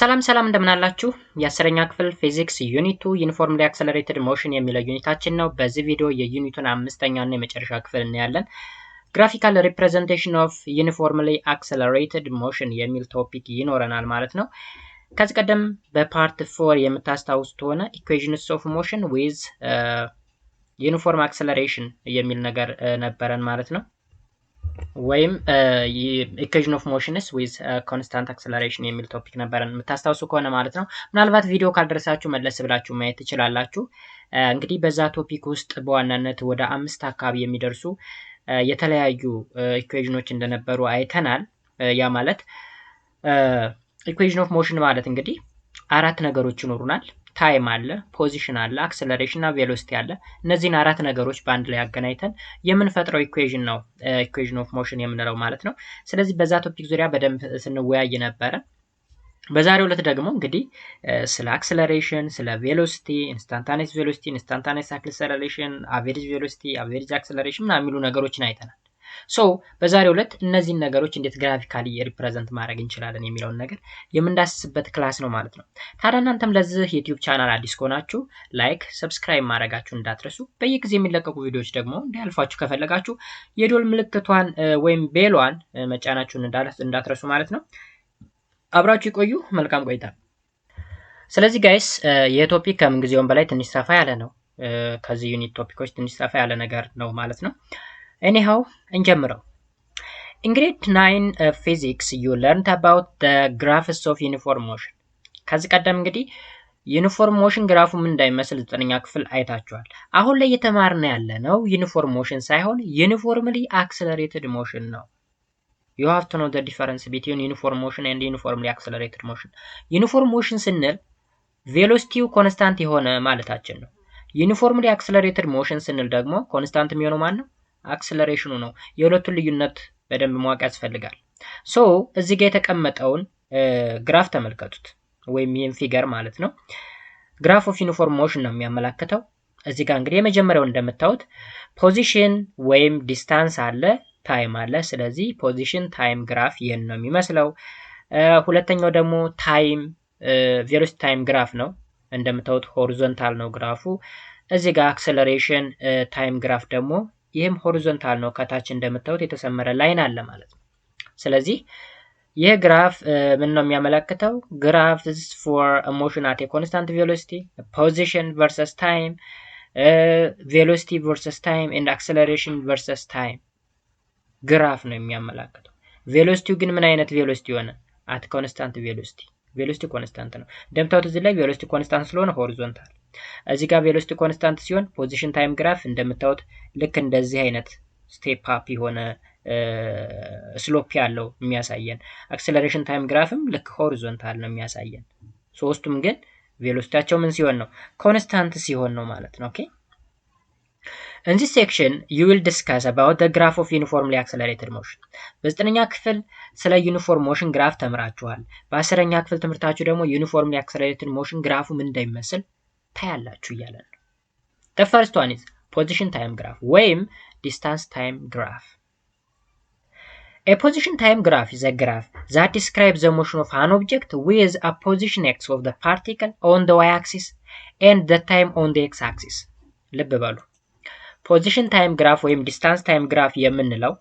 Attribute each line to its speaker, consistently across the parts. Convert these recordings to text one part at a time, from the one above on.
Speaker 1: ሰላም እንደምን አላችሁ የአስረኛ ክፍል ፊዚክስ ዩኒት 2 ዩኒፎርምሊ አክሰለሬትድ ሞሽን የሚለው ዩኒታችን ነው። በዚህ ቪዲዮ የዩኒቱን አምስተኛ እና የመጨረሻ ክፍል እናያለን። ግራፊካል ሪፕሬዘንቴሽን ኦፍ ዩኒፎርምሊ አክሰለሬትድ ሞሽን የሚል ቶፒክ ይኖረናል ማለት ነው። ከዚህ ቀደም በፓርት 4 የምታስታውሱት ሆነ ኢኩዌሽንስ ኦፍ ሞሽን ዊዝ ዩኒፎርም አክሰለሬሽን የሚል ነገር ነበረን ማለት ነው። ወይም ኢኩዌሽን ኦፍ ሞሽንስ ዊዝ ኮንስታንት አክሰለሬሽን የሚል ቶፒክ ነበረን የምታስታውሱ ከሆነ ማለት ነው። ምናልባት ቪዲዮ ካልደረሳችሁ መለስ ብላችሁ ማየት ትችላላችሁ። እንግዲህ በዛ ቶፒክ ውስጥ በዋናነት ወደ 5 አካባቢ የሚደርሱ የተለያዩ ኢኩዌሽኖች እንደነበሩ አይተናል። ያ ማለት ኢኩዌሽን ኦፍ ሞሽን ማለት እንግዲህ 4 ነገሮች ይኖሩናል። ታይም አለ፣ ፖዚሽን አለ፣ አክሰለሬሽን እና ቬሎሲቲ አለ። እነዚህን 4 ነገሮች በአንድ ላይ አገናኝተን የምንፈጥረው ኢኩዌሽን ነው ኢኩዌሽን ኦፍ ሞሽን የምንለው ማለት ነው። ስለዚህ በዛ ቶፒክ ዙሪያ በደንብ ስንወያይ ነበረ። በዛሬው ዕለት ደግሞ እንግዲህ ስለ አክሰለሬሽን፣ ስለ ቬሎሲቲ፣ ኢንስታንታኒየስ ቬሎሲቲ፣ ኢንስታንታኒየስ አክሰለሬሽን፣ አቨሬጅ ቬሎሲቲ፣ አቨሬጅ አክሰለሬሽን ምናምን የሚሉ ነገሮችን አይተናል። ሶ በዛሬው ዕለት እነዚህን ነገሮች እንዴት ግራፊካሊ ሪፕሬዘንት ማድረግ እንችላለን የሚለውን ነገር የምንዳስስበት ክላስ ነው ማለት ነው። ታዲያ እናንተም ለዚህ ዩቲዩብ ቻናል አዲስ ከሆናችሁ ላይክ፣ ሰብስክራይብ ማድረጋችሁን እንዳትረሱ። በየጊዜ የሚለቀቁ ቪዲዮዎች ደግሞ እንዲያልፋችሁ ከፈለጋችሁ የዶል ምልክቷን ወይም ቤሏን መጫናችሁን እንዳትረሱ ማለት ነው። አብራችሁ ይቆዩ። መልካም ቆይታ። ስለዚህ ጋይስ ይህ ቶፒክ ከምን ጊዜውም በላይ ትንሽ ሰፋ ያለ ነው። ከዚህ ዩኒት ቶፒኮች ትንሽ ሰፋ ያለ ነገር ነው ማለት ነው። Anyhow, እንጀምረው። In grade 9 physics you learned about the graphs of uniform motion. ከዚህ ቀደም እንግዲህ ዩኒፎርም ሞሽን ግራፉ ምን እንደሚመስል 9ኛ ክፍል አይታችኋል። አሁን ላይ እየተማርን ያለ ነው ዩኒፎርም ሞሽን ሳይሆን ዩኒፎርምሊ አክሰለሬትድ ሞሽን ነው። You have to know the difference between uniform motion and uniformly accelerated motion. ዩኒፎርም ሞሽን ስንል ቬሎሲቲው ኮንስታንት የሆነ ማለታችን ነው። ዩኒፎርምሊ አክሰለሬትድ ሞሽን ስንል ደግሞ ኮንስታንት የሚሆነው ማን ነው? አክሰለሬሽኑ ነው። የሁለቱን ልዩነት በደንብ ማወቅ ያስፈልጋል። ሶ እዚህ ጋር የተቀመጠውን ግራፍ ተመልከቱት፣ ወይም ይህን ፊገር ማለት ነው። ግራፍ ኦፍ ዩኒፎርም ሞሽን ነው የሚያመላክተው። እዚህ ጋር እንግዲህ የመጀመሪያው እንደምታዩት ፖዚሽን ወይም ዲስታንስ አለ፣ ታይም አለ። ስለዚህ ፖዚሽን ታይም ግራፍ ይህን ነው የሚመስለው። ሁለተኛው ደግሞ ታይም ቬሎሲቲ ታይም ግራፍ ነው። እንደምታዩት ሆሪዞንታል ነው ግራፉ። እዚህ ጋር አክሰለሬሽን ታይም ግራፍ ደግሞ ይህም ሆሪዞንታል ነው። ከታች እንደምታዩት የተሰመረ ላይን አለ ማለት ነው። ስለዚህ ይህ ግራፍ ምን ነው የሚያመለክተው? ግራፍስ ፎር ሞሽን አት ኮንስታንት ቬሎሲቲ፣ ፖዚሽን ቨርሰስ ታይም፣ ቬሎሲቲ ቨርሰስ ታይም ኤንድ አክሰለሬሽን ቨርሰስ ታይም ግራፍ ነው የሚያመለክተው። ቬሎሲቲው ግን ምን አይነት ቬሎሲቲ ሆነ? አት ኮንስታንት ቬሎሲቲ። ቬሎሲቲ ኮንስታንት ነው። እንደምታዩት እዚህ ላይ ቬሎሲቲ ኮንስታንት ስለሆነ ሆሪዞንታል፣ እዚህ ጋር ቬሎሲቲ ኮንስታንት ሲሆን ፖዚሽን ታይም ግራፍ እንደምታዩት ልክ እንደዚህ አይነት ስቴፕ አፕ የሆነ ስሎፕ ያለው የሚያሳየን፣ አክሰለሬሽን ታይም ግራፍም ልክ ሆሪዞንታል ነው የሚያሳየን። ሶስቱም ግን ቬሎሲቲያቸው ምን ሲሆን ነው? ኮንስታንት ሲሆን ነው ማለት ነው። ኦኬ In this section you will discuss about the graph of uniformly accelerated motion. በ9ኛ ክፍል ስለ ዩኒፎርም ሞሽን ግራፍ ተምራችኋል። በ10ኛ ክፍል ትምህርታችሁ ደግሞ ዩኒፎርምሊ አክሰለሬትድ ሞሽን ግራፉ ምን እንደሚመስል ታያላችሁ እያለ ነው። The first one is position time graph ወይም distance time graph. A position time graph is a graph that describes the motion of an object with a position x of the particle on the y-axis and the time on the x-axis. ልብ በሉ። ፖዚሽን ታይም ግራፍ ወይም ዲስታንስ ታይም ግራፍ የምንለው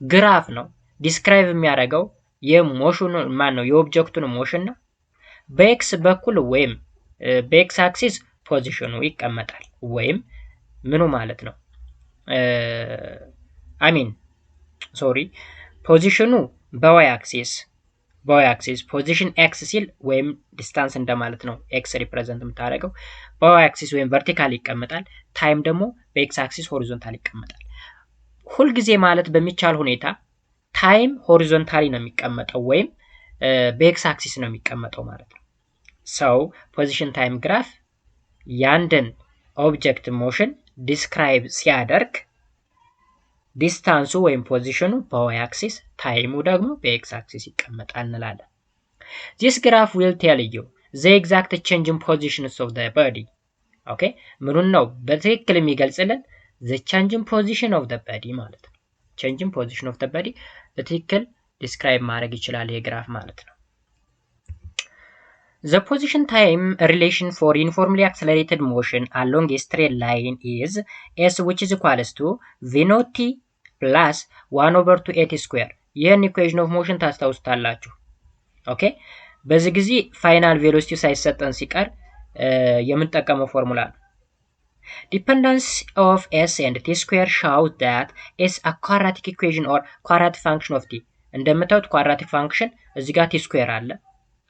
Speaker 1: ግራፍ ነው። ዲስክራይብ የሚያደርገው የሞሽኑ ማን ነው? የኦብጀክቱን ሞሽን ነው። በኤክስ በኩል ወይም በኤክስ አክሲስ ፖዚሽኑ ይቀመጣል። ወይም ምኑ ማለት ነው? ፖዚሽኑ በዋይ አክሲስ ፖዚሽን ኤክስ ሲል ወይም ዲስታንስ እንደማለት ነው። ኤክስ ሪፕሬዘንት የምታደርገው በዋይ አክሲስ ወይም ቨርቲካል ይቀመጣል። ታይም ደግሞ በኤክስ አክሲስ ሆሪዞንታል ይቀመጣል። ሁልጊዜ ማለት በሚቻል ሁኔታ ታይም ሆሪዞንታሊ ነው የሚቀመጠው ወይም በኤክስ አክሲስ ነው የሚቀመጠው ማለት ነው። ሰው ፖዚሽን ታይም ግራፍ ያንድን ኦብጀክት ሞሽን ዲስክራይብ ሲያደርግ ዲስታንሱ ወይም ፖዚሽኑ በዋይ አክሲስ ታይሙ ደግሞ በኤክስ አክሲስ ይቀመጣል እንላለን። This graph will tell you the exact change in positions of the body. ኦኬ ምኑን ነው በትክክል የሚገልጽልን? the change in position of the body ማለት ነው። change in position of the body በትክክል ዲስክራይብ ማድረግ ይችላል ይሄ ግራፍ ማለት ነው። The position time relation for uniformly accelerated motion along a straight line is s which is equals to v naught t plus 1 over 2 at square. ይህን ኢኩዌሽን ኦፍ ሞሽን ታስታውሱታላችሁ። ኦኬ በዚህ ጊዜ ፋይናል ቬሎሲቲ ሳይሰጠን ሲቀር የምንጠቀመው ፎርሙላ ነው። Dependence of s and t square shows that s a quadratic equation or quadratic function of t. እንደምታዩት quadratic function እዚህ ጋር t square አለ።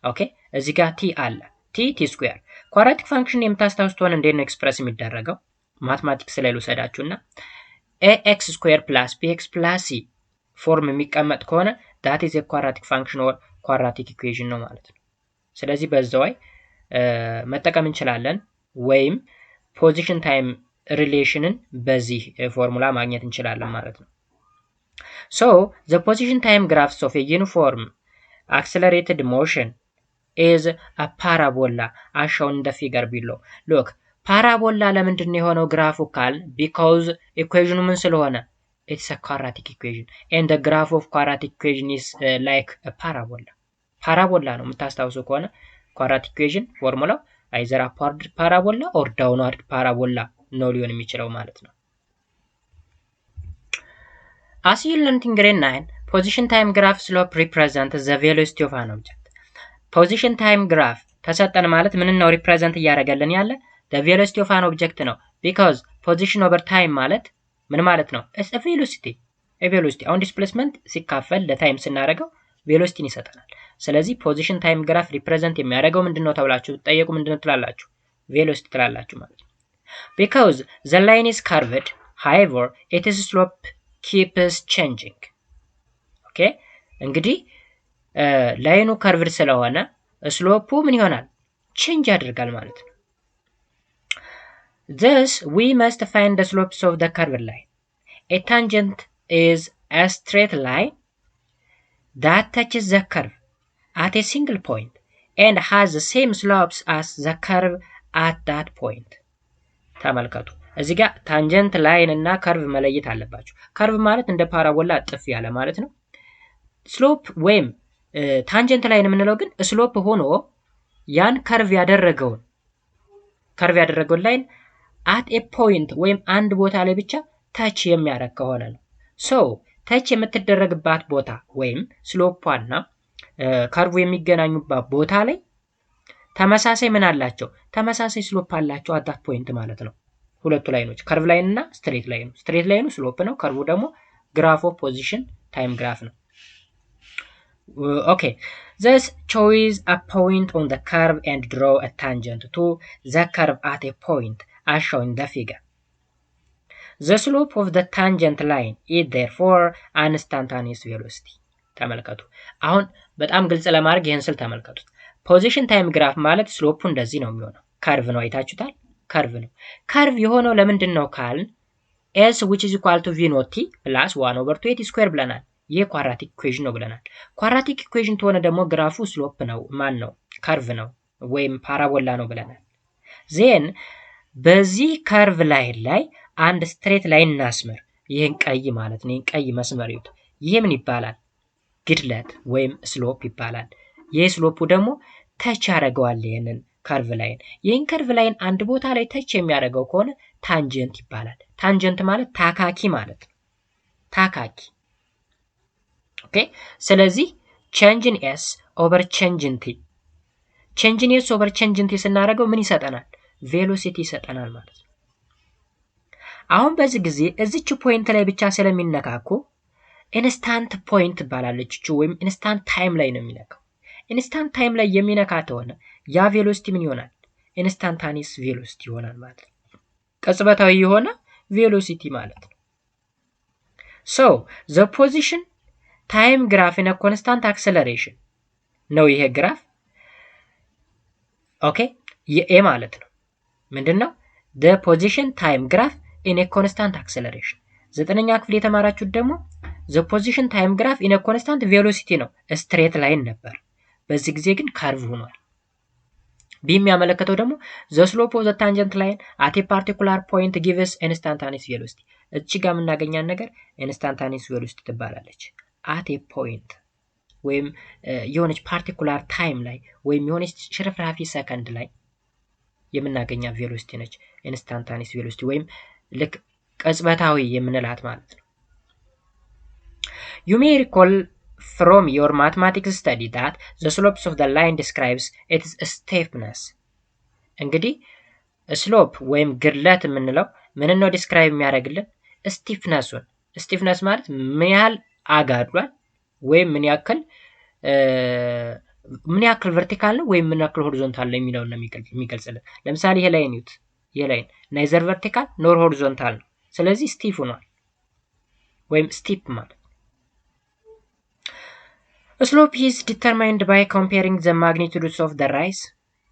Speaker 1: ኦኬ እዚህ ጋር t አለ። t square quadratic function የምታስታውሱት ሆነ እንዴት ነው ኤክስፕረስ የሚደረገው? ማትማቲክስ ላይ ልውሰዳችሁና ax square plus bx plus c ፎርም የሚቀመጥ ከሆነ that is a quadratic function or quadratic equation ነው ማለት ነው። ስለዚህ በዛው መጠቀም እንችላለን ወይም ፖዚሽን ታይም ሪሌሽንን በዚህ ፎርሙላ ማግኘት እንችላለን ማለት ነው። So the position time graphs of a uniform accelerated motion is a parabola as shown in the figure below. Look, parabola ለምንድን ነው የሆነው ግራፉ ካል because equation ምን ስለሆነ it's a quadratic equation and the graph of quadratic equation is like a parabola. ፓራቦላ ነው የምታስታውሱ ከሆነ quadratic equation ፎርሙላው either upward parabola or downward parabola ነው ሊሆን የሚችለው ማለት ነው። As you learned in grade 9, position time graph slope represents the velocity of an object. position time graph ተሰጠን ማለት ምን ነው ሪፕሬዘንት እያደረገልን ያለ the velocity of an object ነው because position over time ማለት ምን ማለት ነው? it's a velocity. አሁን ዲስፕሌስመንት ሲካፈል ለታይም ስናደርገው ቬሎሲቲን ይሰጠናል። ስለዚህ ፖዚሽን ታይም ግራፍ ሪፕሬዘንት የሚያደርገው ምንድነው ተብላችሁ ብትጠየቁ ምንድነው ትላላችሁ? ቬሎሲቲ ትላላችሁ ማለት ነው። because the line is curved, however its slope keeps changing. ኦኬ እንግዲህ ላይኑ ከርቭድ ስለሆነ ስሎፑ ምን ይሆናል? ቼንጅ ያደርጋል ማለት ነው። thus we must find the slopes of the curved line. A tangent is a straight line that touches the curve at a single point and has the same slopes as the curve at that point. ተመልከቱ እዚህ ጋር ታንጀንት ላይን እና ከርቭ መለየት አለባችሁ። ከርቭ ማለት እንደ ፓራቦላ ጥፍ ያለ ማለት ነው። ስሎፕ ወይም ታንጀንት ላይን የምንለው ግን ስሎፕ ሆኖ ያን ከርቭ ያደረገውን ላይን at a point ወይም አንድ ቦታ ላይ ብቻ ታች የሚያደርግ ከሆነ ነው። ሶ ታች የምትደረግባት ቦታ ወይም ስሎፓና ከርቭ የሚገናኙባት ቦታ ላይ ተመሳሳይ ምን አላቸው? ተመሳሳይ ስሎፕ አላቸው at that point ማለት ነው። ሁለቱ ላይኖች ከርቭ ላይን እና ስትሬት ላይኑ ስሎፕ ነው፣ ከርቭ ደግሞ ግራፍ ኦፍ ፖዚሽን ታይም ግራፍ ነው። Okay, thus choose a point on the curve and draw a tangent to the curve at a point as shown in the figure. The slope of the tangent line is therefore an instantaneous velocity. ተመልከቱ አሁን በጣም ግልጽ ለማድረግ ይሄን ስል ተመልከቱት። ፖዚሽን ታይም ግራፍ ማለት ስሎፑ እንደዚህ ነው የሚሆነው። ከርቭ ነው አይታችሁታል። ከርቭ ነው። ከርቭ የሆነው ለምንድን ነው ካልን s which is equal to v naught t plus 1 over 2 at square ብለናል። ይሄ ኳድራቲክ ኢኩዌሽን ነው ብለናል። ኳድራቲክ ኢኩዌሽን ተሆነ ደግሞ ግራፉ ስሎፕ ነው ማን ነው? ከርቭ ነው ወይም ፓራቦላ ነው ብለናል። ዜን በዚህ ከርቭ ላይን ላይ አንድ ስትሬት ላይን እናስመር። ይሄን ቀይ ማለት ነው። ይሄን ቀይ መስመር ይዩት። ይሄ ምን ይባላል? ግድለት ወይም ስሎፕ ይባላል። ይሄ ስሎፑ ደግሞ ተች ያደርገዋል ይሄንን ከርቭ ላይን። ይሄን ከርቭ ላይን አንድ ቦታ ላይ ተች የሚያደርገው ከሆነ ታንጀንት ይባላል። ታንጀንት ማለት ታካኪ ማለት ነው። ታካኪ ኦኬ። ስለዚህ ቼንጅ ኢን ኤስ ኦቨር ቼንጅ ኢን ቲ ኦቨር ቼንጅ ኢን ቲ ስናደርገው ምን ይሰጠናል? ቬሎሲቲ ይሰጠናል ማለት ነው። አሁን በዚህ ጊዜ እዚች ፖይንት ላይ ብቻ ስለሚነካኩ ኢንስታንት ፖይንት ትባላለች ወይም ኢንስታንት ታይም ላይ ነው የሚነካው። ኢንስታንት ታይም ላይ የሚነካ ከሆነ ያ ቬሎሲቲ ምን ይሆናል? ኢንስታንታኒየስ ቬሎሲቲ ይሆናል ማለት ነው። ቅጽበታዊ የሆነ ቬሎሲቲ ማለት ነው። ሶ ዘ ፖዚሽን ታይም ግራፍ ኢን ኮንስታንት አክሰለሬሽን ነው ይሄ ግራፍ። ኦኬ የኤ ማለት ነው ምንድነው? the position time graph in a constant acceleration። ዘጠነኛ ክፍል የተማራችሁት ደግሞ the position time graph in a constant velocity ነው። ስትሬት ላይን ነበር። በዚህ ጊዜ ግን ካርቭ ሆኗል። ቢ የሚያመለክተው ደግሞ the slope of the tangent line at a particular point gives instantaneous velocity። እዚህ ጋር የምናገኛት ነገር instantaneous velocity ትባላለች። at a point ወይም የሆነች ፓርቲኩላር ታይም ላይ ወይም የሆነች ሽርፍራፊ ሰከንድ ላይ የምናገኛት ቬሎሲቲ ነች ኢንስታንታኒስ ቬሎሲቲ ወይም ልክ ቅጽበታዊ የምንላት ማለት ነው። You may recall from your mathematics study that the slopes of the line describes its steepness. እንግዲህ ስሎፕ ወይም ግርለት የምንለው ምን ነው ዲስክራይብ የሚያደርግልን? ስቲፍነሱን። ስቲፍነስ ማለት ምን ያህል አጋድሏል ወይም ምን ያክል ቨርቲካል ነው ወይም ምን ያክል ሆሪዞንታል ነው የሚለውን ነው የሚገልጽልን። ለምሳሌ ይሄ ላይን ይዩት። ይሄ ላይን ናይዘር ቨርቲካል ኖር ሆሪዞንታል ነው። ስለዚህ ስቲፍ ሆኗል ወይም ስቲፕ ማለት። Slope is determined by comparing the magnitudes of the rise,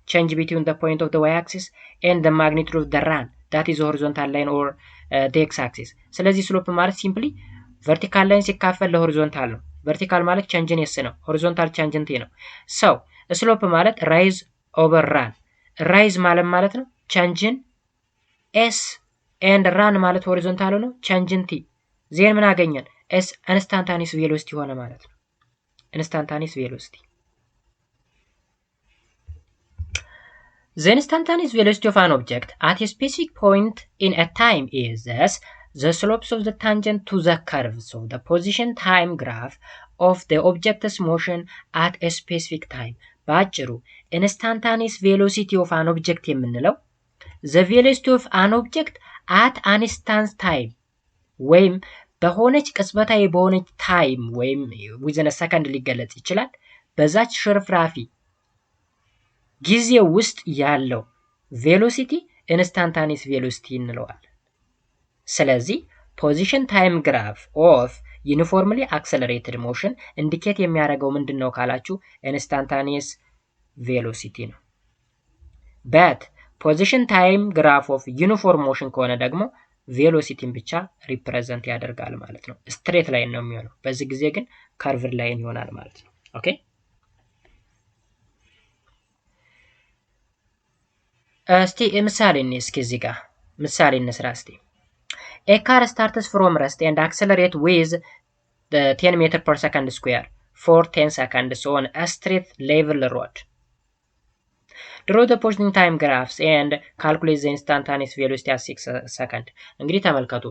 Speaker 1: change between the point of the y-axis and the magnitude of the run, that is horizontal line or the x-axis. ስለዚህ ስሎፕ ማለት ሲምፕሊ ቨርቲካል ላይን ሲካፈል ለሆሪዞንታል ነው። ቨርቲካል ማለት ቻንጅን ኤስ ነው። ሆሪዞንታል ቻንጅን ቲ ነው። ሰው ስሎፕ ማለት ራይዝ ኦቨር ራን። ራይዝ ማለት ነው ቻንጅን ኤስ ኤንድ ራን ማለት ሆሪዞንታል ነው ቻንጅን ቲ። ዜን ምን አገኘን? ኤስ ኢንስታንታኒስ ቬሎሲቲ ሆነ ማለት ነው። instantaneous velocity. The instantaneous velocity of an object at a specific point in a time is thus the slopes of the tangent to the curves of the position time graph of the object's motion at a specific time. በአጭሩ instantaneous velocity of an object የምንለው the velocity of an object at an instant time ወይም በሆነች ቅጽበታዊ በሆነች ታይም ወይም ዊዝን ሰከንድ ሊገለጽ ይችላል። በዛች ሽርፍራፊ ጊዜ ውስጥ ያለው ቬሎሲቲ ኢንስታንታኒስ ቬሎሲቲ እንለዋለን። ስለዚህ ፖዚሽን ታይም ግራፍ ኦፍ ዩኒፎርምሊ አክሰለሬትድ ሞሽን ኢንዲኬት የሚያደርገው ምንድነው ካላችሁ ኢንስታንታኒስ ቬሎሲቲ ነው። በት ፖዚሽን ታይም ግራፍ ኦፍ ዩኒፎርም ሞሽን ከሆነ ደግሞ ቬሎሲቲን ብቻ ሪፕሬዘንት ያደርጋል ማለት ነው። ስትሬት ላይን ነው የሚሆነው። በዚህ ጊዜ ግን ካርቭድ ላይን ይሆናል ማለት ነው። ኦኬ እስቲ ምሳሌ እስኪ እዚህ ጋር ምሳሌ እንስራ እስቲ። A car starts from rest and accelerates with 10 meter per second square for 10 seconds on a straight level road. Draw the position time graphs and calculate the instantaneous velocity at 6 seconds. እንግዲህ ተመልከቱ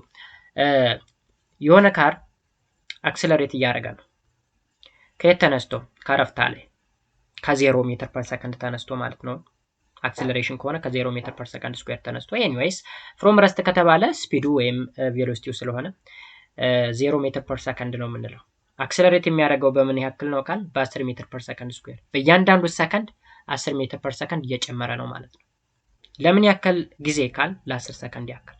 Speaker 1: የሆነ ካር አክሰለሬት እያደረገ ነው። ከየት ተነስቶ? ከረፍታ ላይ ከ0 ሜትር ፐር ሰከንድ ተነስቶ ማለት ነው። አክሰለሬሽን ከሆነ ከ0 ሜትር ፐር ሰከንድ ስኩዌር ተነስቶ ኤኒዌይስ ፍሮም ረስት ከተባለ ስፒዱ ወይም ቬሎሲቲው ስለሆነ 0 ሜትር ፐር ሰከንድ ነው የምንለው። አክሰለሬት የሚያደርገው በምን ያክል ነው ካል በ10 ሜትር ፐር ሰከንድ ስኩዌር። በእያንዳንዱ ሰከንድ 10 ሜትር ፐር ሰከንድ እየጨመረ ነው ማለት ነው። ለምን ያክል ጊዜ ካል ለ10 ሰከንድ ያክል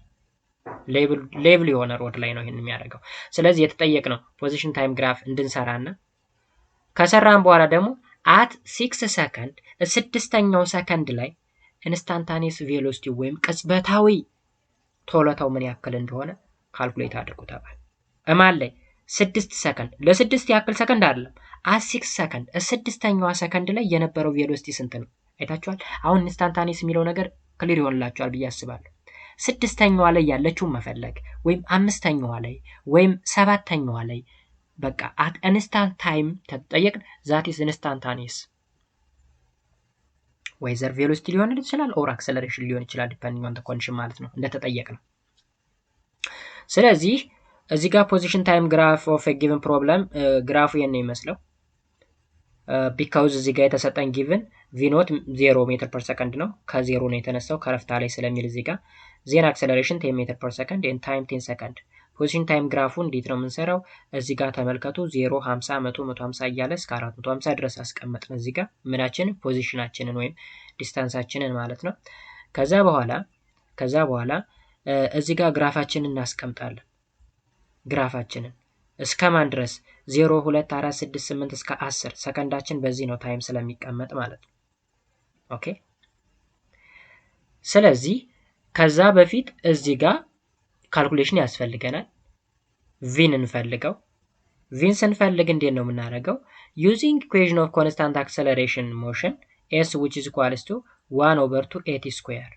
Speaker 1: ሌቭል የሆነ ሮድ ላይ ነው ይሄን የሚያደርገው። ስለዚህ የተጠየቅነው ፖዚሽን ታይም ግራፍ እንድንሰራና ከሰራን በኋላ ደግሞ at 6 ሰከንድ 6ኛው ሰከንድ ላይ ኢንስታንታኒየስ ቬሎሲቲ ወይም ቅጽበታዊ ቶሎታው ምን ያክል እንደሆነ ካልኩሌት አድርጉ ተባለ። እማን ላይ 6 ሰከንድ ለ6 ያክል ሰከንድ አይደለም at 6 ሰከንድ 6ኛው ሰከንድ ላይ የነበረው ቬሎሲቲ ስንት ነው አይታችኋል። አሁን ኢንስታንታኒየስ የሚለው ነገር ክሊር ይሆንላችኋል ብዬ አስባለሁ። 6ኛዋ ላይ ያለችውን መፈለግ ወይም 5ኛዋ ላይ ወይም 7ኛዋ ላይ በቃ at instant time ተጠየቅን that is instantaneous ወይዘር ቬሎሲቲ ሊሆን ይችላል ኦር አክሰለሬሽን ሊሆን ይችላል ዲፔንዲንግ ኦን ዘ ኮንዲሽን ማለት ነው እንደተጠየቅነው። ስለዚህ እዚህ ጋር ፖዚሽን ታይም ግራፍ ኦፍ a given problem ግራፉ የነ ይመስለው because እዚህ ጋር የተሰጠን given v not 0 ሜትር ፐር ሰከንድ ነው ከ0 ነው የተነሳው ከረፍታ ላይ ስለሚል እዚህ ጋር ዜን አክሰለሬሽን 10 ሜትር ፐር ሰከንድ and time 10 ሰከንድ። ፖዚሽን ታይም ግራፉ እንዴት ነው የምንሰራው? እዚህ ጋር ተመልከቱ 0 50 100 150 እያለ እስከ 450 ድረስ አስቀመጥን። እዚህ ጋር ምናችን ፖዚሽናችንን ወይም ዲስታንሳችንን ማለት ነው። ከዛ በኋላ እዚህ ጋር ግራፋችንን እናስቀምጣለን። ግራፋችንን እስከማን ድረስ 0 2 4 6 8 እስከ 10 ሰከንዳችን በዚህ ነው ታይም ስለሚቀመጥ ማለት ነው። ኦኬ ስለዚህ ከዛ በፊት እዚህ ጋር ካልኩሌሽን ያስፈልገናል። ቪን እንፈልገው። ቪን ስንፈልግ እንዴት ነው የምናደርገው? using equation of constant acceleration motion s which is equals to 1 over 2 at square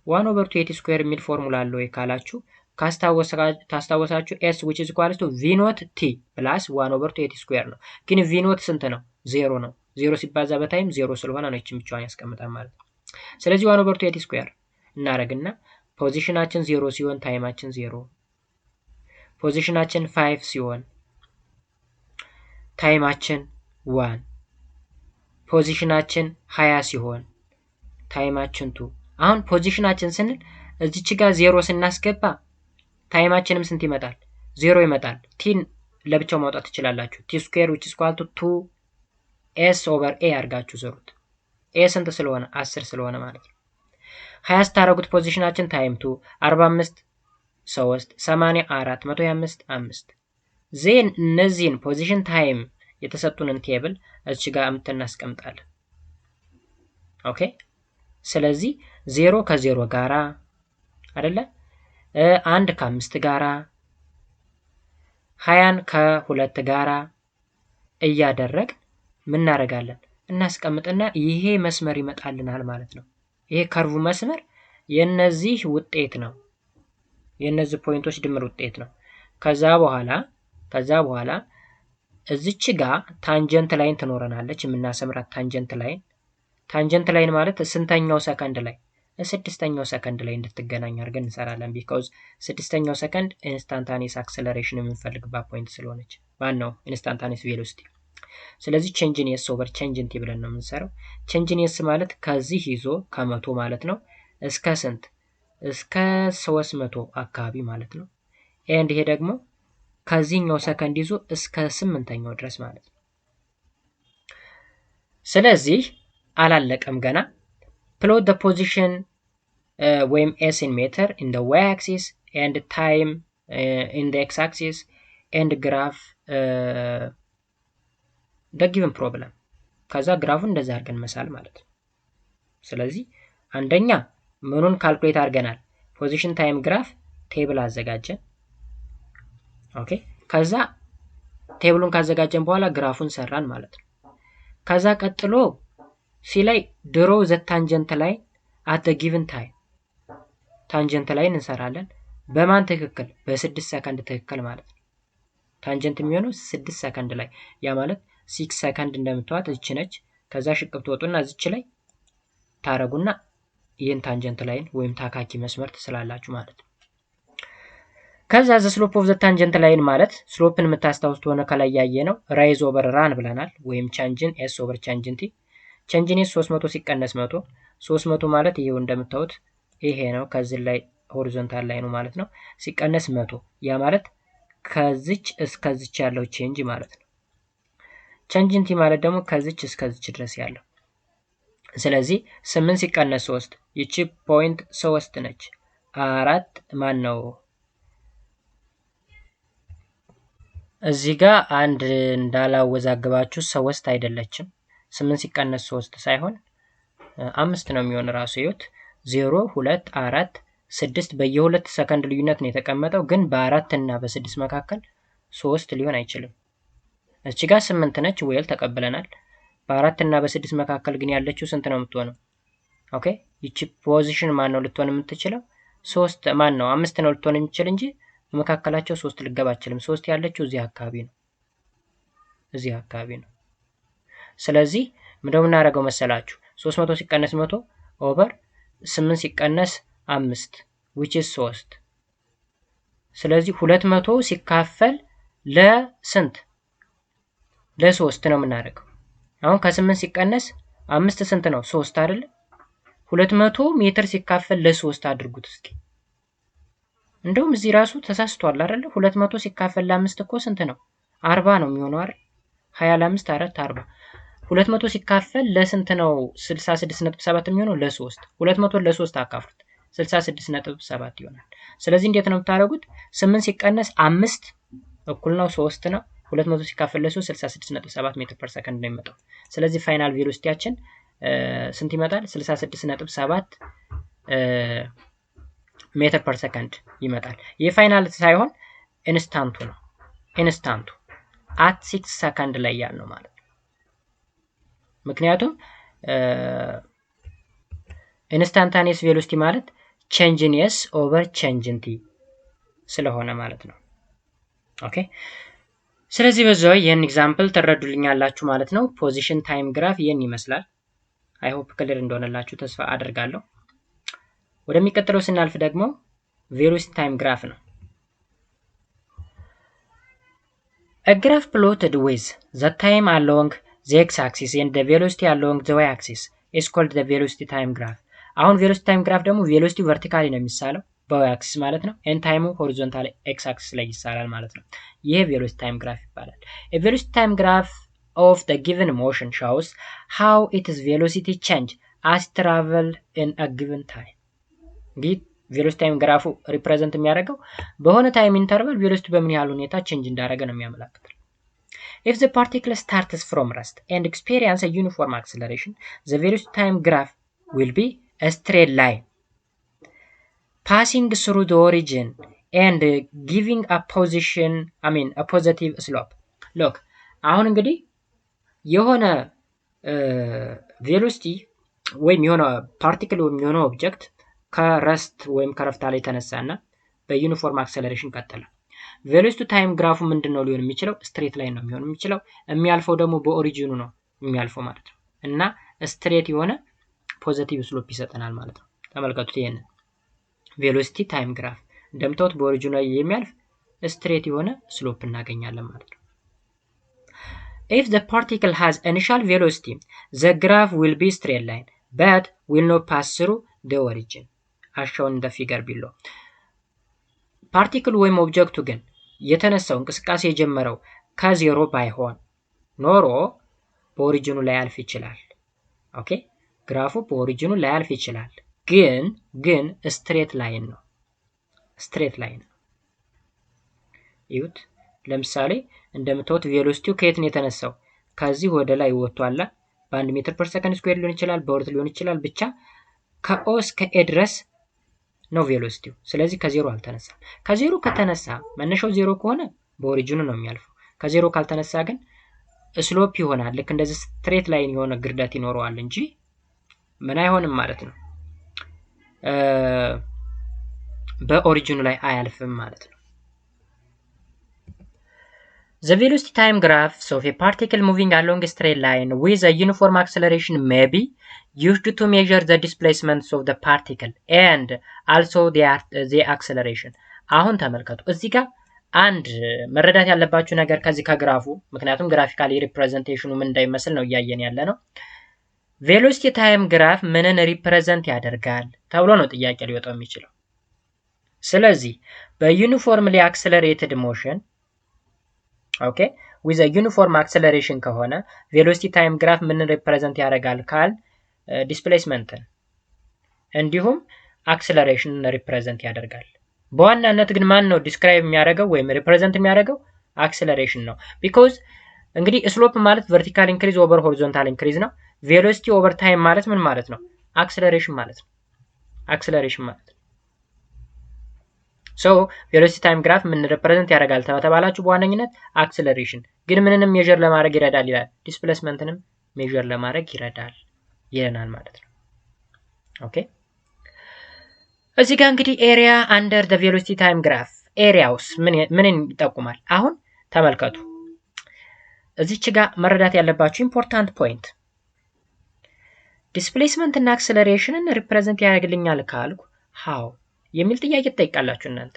Speaker 1: 1 over 2 at square የሚል ፎርሙላ አለው ካላችሁ ታስታወሳችሁ s which is equal to v naught t plus 1 over 2 t square ነው። ግን v naught ስንት ነው? 0 ነው። 0 ሲባዛ በታይም 0 ስለሆነ ነው እቺን ብቻዋን ያስቀምጣል ማለት ነው። ስለዚህ 1 over 2 t square እናረግና ፖዚሽናችን 0 ሲሆን ታይማችን 0፣ ፖዚሽናችን 5 ሲሆን ታይማችን 1፣ ፖዚሽናችን 20 ሲሆን ታይማችን 2። አሁን ፖዚሽናችን ስንል እዚች ጋር 0 ስናስገባ ታይማችንም ስንት ይመጣል? 0 ይመጣል። ቲን ለብቻው ማውጣት ትችላላችሁ። ቲ ስኩዌር which is equal to 2s over a አድርጋችሁ ሰሩት። a ስንት ስለሆነ 10 ስለሆነ ማለት ነው። 20 ስታረጉት ፖዚሽናችን ታይም 2 45 3 84 125 5 ዜን እነዚህን ፖዚሽን ታይም የተሰጡንን ቴብል እዚህ ጋር እናስቀምጣለን። ኦኬ ስለዚህ 0 ከ0 ጋራ አይደለ 1 ከ5 ጋራ 20 ከ2 ጋራ እያደረግ ምን እናደርጋለን? እናስቀምጥና ይሄ መስመር ይመጣልናል ማለት ነው። ይሄ ከርቭ መስመር የነዚህ ውጤት ነው። የነዚህ ፖይንቶች ድምር ውጤት ነው። ከዛ በኋላ እዚች ጋር ታንጀንት ላይን ትኖረናለች የምናሰምራት ታንጀንት ላይን ማለት ስንተኛው ሰከንድ ላይ? ስድስተኛው ሰከንድ ላይ እንድትገናኝ አድርገን እንሰራለን። ቢኮዝ ስድስተኛው ሰከንድ ኢንስታንታኒየስ አክሰለሬሽን የምንፈልግባት ፖይንት ስለሆነች ማን ነው ኢንስታንታኒየስ ቬሎሲቲ። ስለዚህ ቼንጅኒየስ ኦቨር ቼንጅንቲ ብለን ነው የምንሰራው። ቼንጅኒየስ ማለት ከዚህ ይዞ ከመቶ ማለት ነው እስከ ስንት? እስከ 300 አካባቢ ማለት ነው። ኤንድ ይሄ ደግሞ ከዚህኛው ሰከንድ ይዞ እስከ 8ኛው ድረስ ማለት ነው። ስለዚህ አላለቀም ገና። plot the position ወይም s in meter in the y axis and time in the x axis and graph the given problem። ከዛ ግራፉን እንደዛ አድርገን መሳል ማለት ነው። ስለዚህ አንደኛ ምኑን ካልኩሌት አድርገናል? ፖዚሽን ታይም ግራፍ ቴብል አዘጋጀን። ኦኬ ከዛ ቴብሉን ካዘጋጀን በኋላ ግራፉን ሰራን ማለት ነው። ከዛ ቀጥሎ ሲ ላይ ድሮ ዘ ታንጀንት ላይ at the given time ታንጀንት ላይ እንሰራለን። በማን ትክክል? በ6 ሰከንድ ትክክል ማለት ነው። ታንጀንት የሚሆነው 6 ሰከንድ ላይ ያ ማለት 6 ሰከንድ እንደምትዋት እቺ ነች። ከዛ ሽቅብ ትወጡና እዚች ላይ ታረጉና ይሄን ታንጀንት ላይን ወይም ታካኪ መስመር ትስላላችሁ ማለት ነው። ከዛ ዘ ስሎፕ ኦፍ ዘ ታንጀንት ላይን ማለት ስሎፕን የምታስታውሱት ሆነ ከላይ ያየ ነው ራይዝ ኦቨር ራን ብለናል። ወይም ቻንጅን ኤስ ኦቨር ቻንጅንቲ። ቻንጅን ኤስ 300 ሲቀነስ 100 300 ማለት ይሄው እንደምታዩት ይሄ ነው። ከዚህ ላይ ሆሪዞንታል ላይ ነው ማለት ነው። ሲቀነስ 100 ያ ማለት ከዚች እስከዚች ያለው ቼንጅ ማለት ነው። ቻንጅንቲ ማለት ደግሞ ከዚች እስከዚች ድረስ ያለው። ስለዚህ 8 ሲቀነስ 3 ይቺ ፖይንት 3 ነች። 4 ማን ነው እዚህ ጋር አንድ እንዳላወዛግባችሁ 3 አይደለችም። 8 ሲቀነስ 3 ሳይሆን 5 ነው የሚሆን ራሱ ይወት 0 2 4 6 በየ2 ሰከንድ ልዩነት ነው የተቀመጠው። ግን በ4 እና በ6 መካከል 3 ሊሆን አይችልም። እዚህ ጋር 8 ነች ዌል ተቀብለናል። በ4 እና በ6 መካከል ግን ያለችው ስንት ነው የምትሆነው? ኦኬ ይቺ ፖዚሽን ማን ነው ልትሆን የምትችለው? 3 ማን ነው 5 ነው ልትሆን የሚችል እንጂ በመካከላቸው 3 ልገባ አይችልም። 3 ያለችው እዚህ አካባቢ ነው። ስለዚህ ምንድነው የምናደርገው መሰላችሁ? 300 ሲቀነስ 100 ኦቨር 8 ሲቀነስ 5 which is 3። ስለዚህ 200 ሲካፈል ለስንት? ለ3 ነው የምናደርገው። አሁን ከ8 ሲቀነስ 5 ስንት ነው? 3 አይደል? 200 ሜትር ሲካፈል ለ3 አድርጉት እስኪ። እንደውም እዚህ ራሱ ተሳስቷል አይደል? 200 ሲካፈል ለ5 እኮ ስንት ነው? 40 ነው የሚሆነው አይደል? 20 ለ5 4 40 200 ሲካፈል ለስንት ነው? 66.7 የሚሆነው ለ3 200 ለ3 አካፍሉት 66.7 ይሆናል። ስለዚህ እንዴት ነው የምታደርጉት? 8 ሲቀነስ 5 እኩል ነው 3 ነው። 200 ሲካፈል ለ3 66.7 ሜትር ፐር ሰከንድ ነው የሚመጣው። ስለዚህ ፋይናል ቬሎሲቲያችን ስንት ይመጣል? 66.7 ሜትር ፐር ሰከንድ ይመጣል። የፋይናል ሳይሆን ኢንስታንቱ ነው። ኢንስታንቱ አት 6 ሰከንድ ላይ ያለው ማለት ነው። ምክንያቱም ኢንስታንታኒየስ ቬሎሲቲ ማለት ቼንጅ ኢን ኤስ ኦቨር ቼንጅ ኢን ቲ ስለሆነ ማለት ነው። ኦኬ ስለዚህ በዛው ይሄን ኤግዛምፕል ተረዱልኛላችሁ ማለት ነው። ፖዚሽን ታይም ግራፍ ይሄን ይመስላል። አይ ሆፕ ክሊር እንደሆነላችሁ ተስፋ አደርጋለሁ። ወደሚቀጥለው ስናልፍ ደግሞ ቬሎሲቲ ታይም ግራፍ ነው። A graph plotted with the time along the x-axis and the velocity along the y-axis is called the velocity time graph. አሁን velocity time graph ደግሞ velocity vertically ነው የሚሳለው በy axis ማለት ነው። and time horizontal x axis ላይ ይሳላል ማለት ነው። ይሄ velocity time graph ይባላል። A velocity time graph of the given motion shows how its velocity change as travel in a given time. እንግዲህ ቬሎሲቲ ታይም ግራፉ ሪፕሬዘንት የሚያደርገው በሆነ ታይም ኢንተርቫል ቬሎሲቲ በምን ያህል ሁኔታ ቼንጅ እንዳደረገ ነው የሚያመለክተው። If the particle starts from rest and experience a uniform acceleration, the velocity time graph will be a straight line passing through the origin and giving a positive slope. Look, አሁን እንግዲህ የሆነ ቬሎሲቲ ወይም የሆነ ፓርቲክል ወይም የሆነ ኦብጀክት ከረስት ወይም ከረፍታ ላይ ተነሳና በዩኒፎርም አክሰለሬሽን ቀጠለ። ቬሎሲቲ ታይም ግራፉ ምንድነው ሊሆን የሚችለው? ስትሬት ላይን ነው የሚሆን የሚችለው። የሚያልፈው ደግሞ በኦሪጂኑ ነው የሚያልፈው ማለት ነው። እና ስትሬት የሆነ ፖዚቲቭ ስሎፕ ይሰጠናል ማለት ነው። ተመልከቱት ይሄንን ቬሎሲቲ ታይም ግራፍ እንደምታዩት በኦሪጂኑ ላይ የሚያልፍ ስትሬት የሆነ ስሎፕ እናገኛለን ማለት ነው። If the particle has initial velocity, the graph will be straight line, but will not pass through the origin. as shown in the figure below. ፓርቲክል ወይም ኦብጀክቱ ግን የተነሳው እንቅስቃሴ የጀመረው ከዜሮ ባይሆን ኖሮ በኦሪጂኑ ላይ ያልፍ ይችላል። ኦኬ ግራፉ በኦሪጂኑ ላይ ያልፍ ይችላል፣ ግን ስትሬት ላይን ነው። ስትሬት ላይን ነው። ይሁት ለምሳሌ እንደምታዩት ቬሎሲቲው ከየት ነው የተነሳው? ከዚህ ወደ ላይ ወጥቷል። በ1 ሜትር ፐር ሰከንድ ስኩዌር ሊሆን ይችላል፣ በ2 ሊሆን ይችላል። ብቻ ከኦ እስከ ኤ ድረስ ነው ቬሎሲቲው። ስለዚህ ከዜሮ አልተነሳም። ከዜሮ ከተነሳ መነሻው ዜሮ ከሆነ በኦሪጂኑ ነው የሚያልፈው። ከዜሮ ካልተነሳ ግን ስሎፕ ይሆናል። ልክ እንደዚህ ስትሬት ላይን የሆነ ግርደት ይኖረዋል እንጂ ምን አይሆንም ማለት ነው፣ በኦሪጂኑ ላይ አያልፍም ማለት ነው። The velocity time graphs of a particle moving along a straight line with a uniform acceleration may be used to measure the displacements of the particle and also the acceleration. አሁን ተመልከቱ እዚህ ጋር አንድ መረዳት ያለባችሁ ነገር ከዚህ ከግራፉ፣ ምክንያቱም ግራፊካሊ ሪፕሬዘንቴሽኑ ምን እንደሚመስል ነው እያየን ያለ ነው። ቬሎሲቲ ታይም ግራፍ ምንን ሪፕሬዘንት ያደርጋል ተብሎ ነው ጥያቄ ሊወጣው የሚችለው። ስለዚህ በዩኒፎርምሊ አክሰለሬትድ ሞሽን ኦኬ with a uniform acceleration ከሆነ velocity time graph ምንን ሪፕሬዘንት ያደርጋል ካል ዲስፕሌስመንትን እንዲሁም አክሰለሬሽንን ሪፕሬዘንት ያደርጋል። በዋናነት ግን ማን ነው ዲስክራይብ የሚያደርገው ወይም ሪፕሬዘንት የሚያደርገው? አክሰለሬሽን ነው። ቢኮዝ እንግዲህ ስሎፕ ማለት ቨርቲካል ኢንክሪዝ ኦቨር ሆሪዞንታል ኢንክሪዝ ነው። ቬሎሲቲ ኦቨር ታይም ማለት ምን ማለት ነው? አክሰለሬሽን ማለት ነው። አክሰለሬሽን ማለት ነው። ሶ ቬሎሲቲ ታይም ግራፍ ምን ሪፕሬዘንት ያደርጋል ተባላችሁ? በዋነኝነት አክሰለሬሽን። ግን ምንንም ሜዠር ለማድረግ ይረዳል ይላል። ዲስፕሌስመንትንም ሜዠር ለማድረግ ይረዳል ይለናል ማለት ነው። ኦኬ እዚህ ጋር እንግዲህ ኤሪያ አንደር ዘ ቬሎሲቲ ታይም ግራፍ ኤሪያውስ ምንን ይጠቁማል? አሁን ተመልከቱ እዚች ጋር መረዳት ያለባችሁ ኢምፖርታንት ፖይንት ዲስፕሌስመንት እና አክሰለሬሽንን ሪፕሬዘንት ያደርግልኛል ካልኩ ሃው የሚል ጥያቄ ትጠይቃላችሁ እናንተ።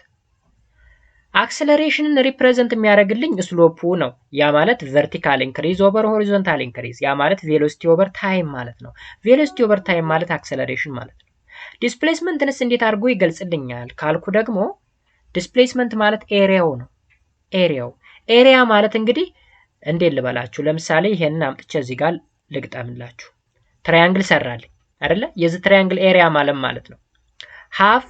Speaker 1: አክሰለሬሽንን ሪፕሬዘንት የሚያደርግልኝ ስሎፑ ነው። ያ ማለት ቨርቲካል ኢንክሪዝ ኦቨር ሆሪዞንታል ኢንክሪዝ፣ ያ ማለት ቬሎሲቲ ኦቨር ታይም ማለት ነው። ቬሎሲቲ ኦቨር ታይም ማለት አክሰለሬሽን ማለት ነው። ዲስፕሌስመንትንስ እንዴት አድርጎ ይገልጽልኛል ካልኩ ደግሞ ዲስፕሌስመንት ማለት ኤሪያው ነው። ኤሪያ ማለት እንግዲህ እንዴት ልበላችሁ፣ ለምሳሌ ይሄንን አምጥቼ እዚህ ጋር ልግጠምላችሁ። ትራያንግል ሰራልኝ አይደለ? የዚህ ትራያንግል ኤሪያ ማለት ነው ሃፍ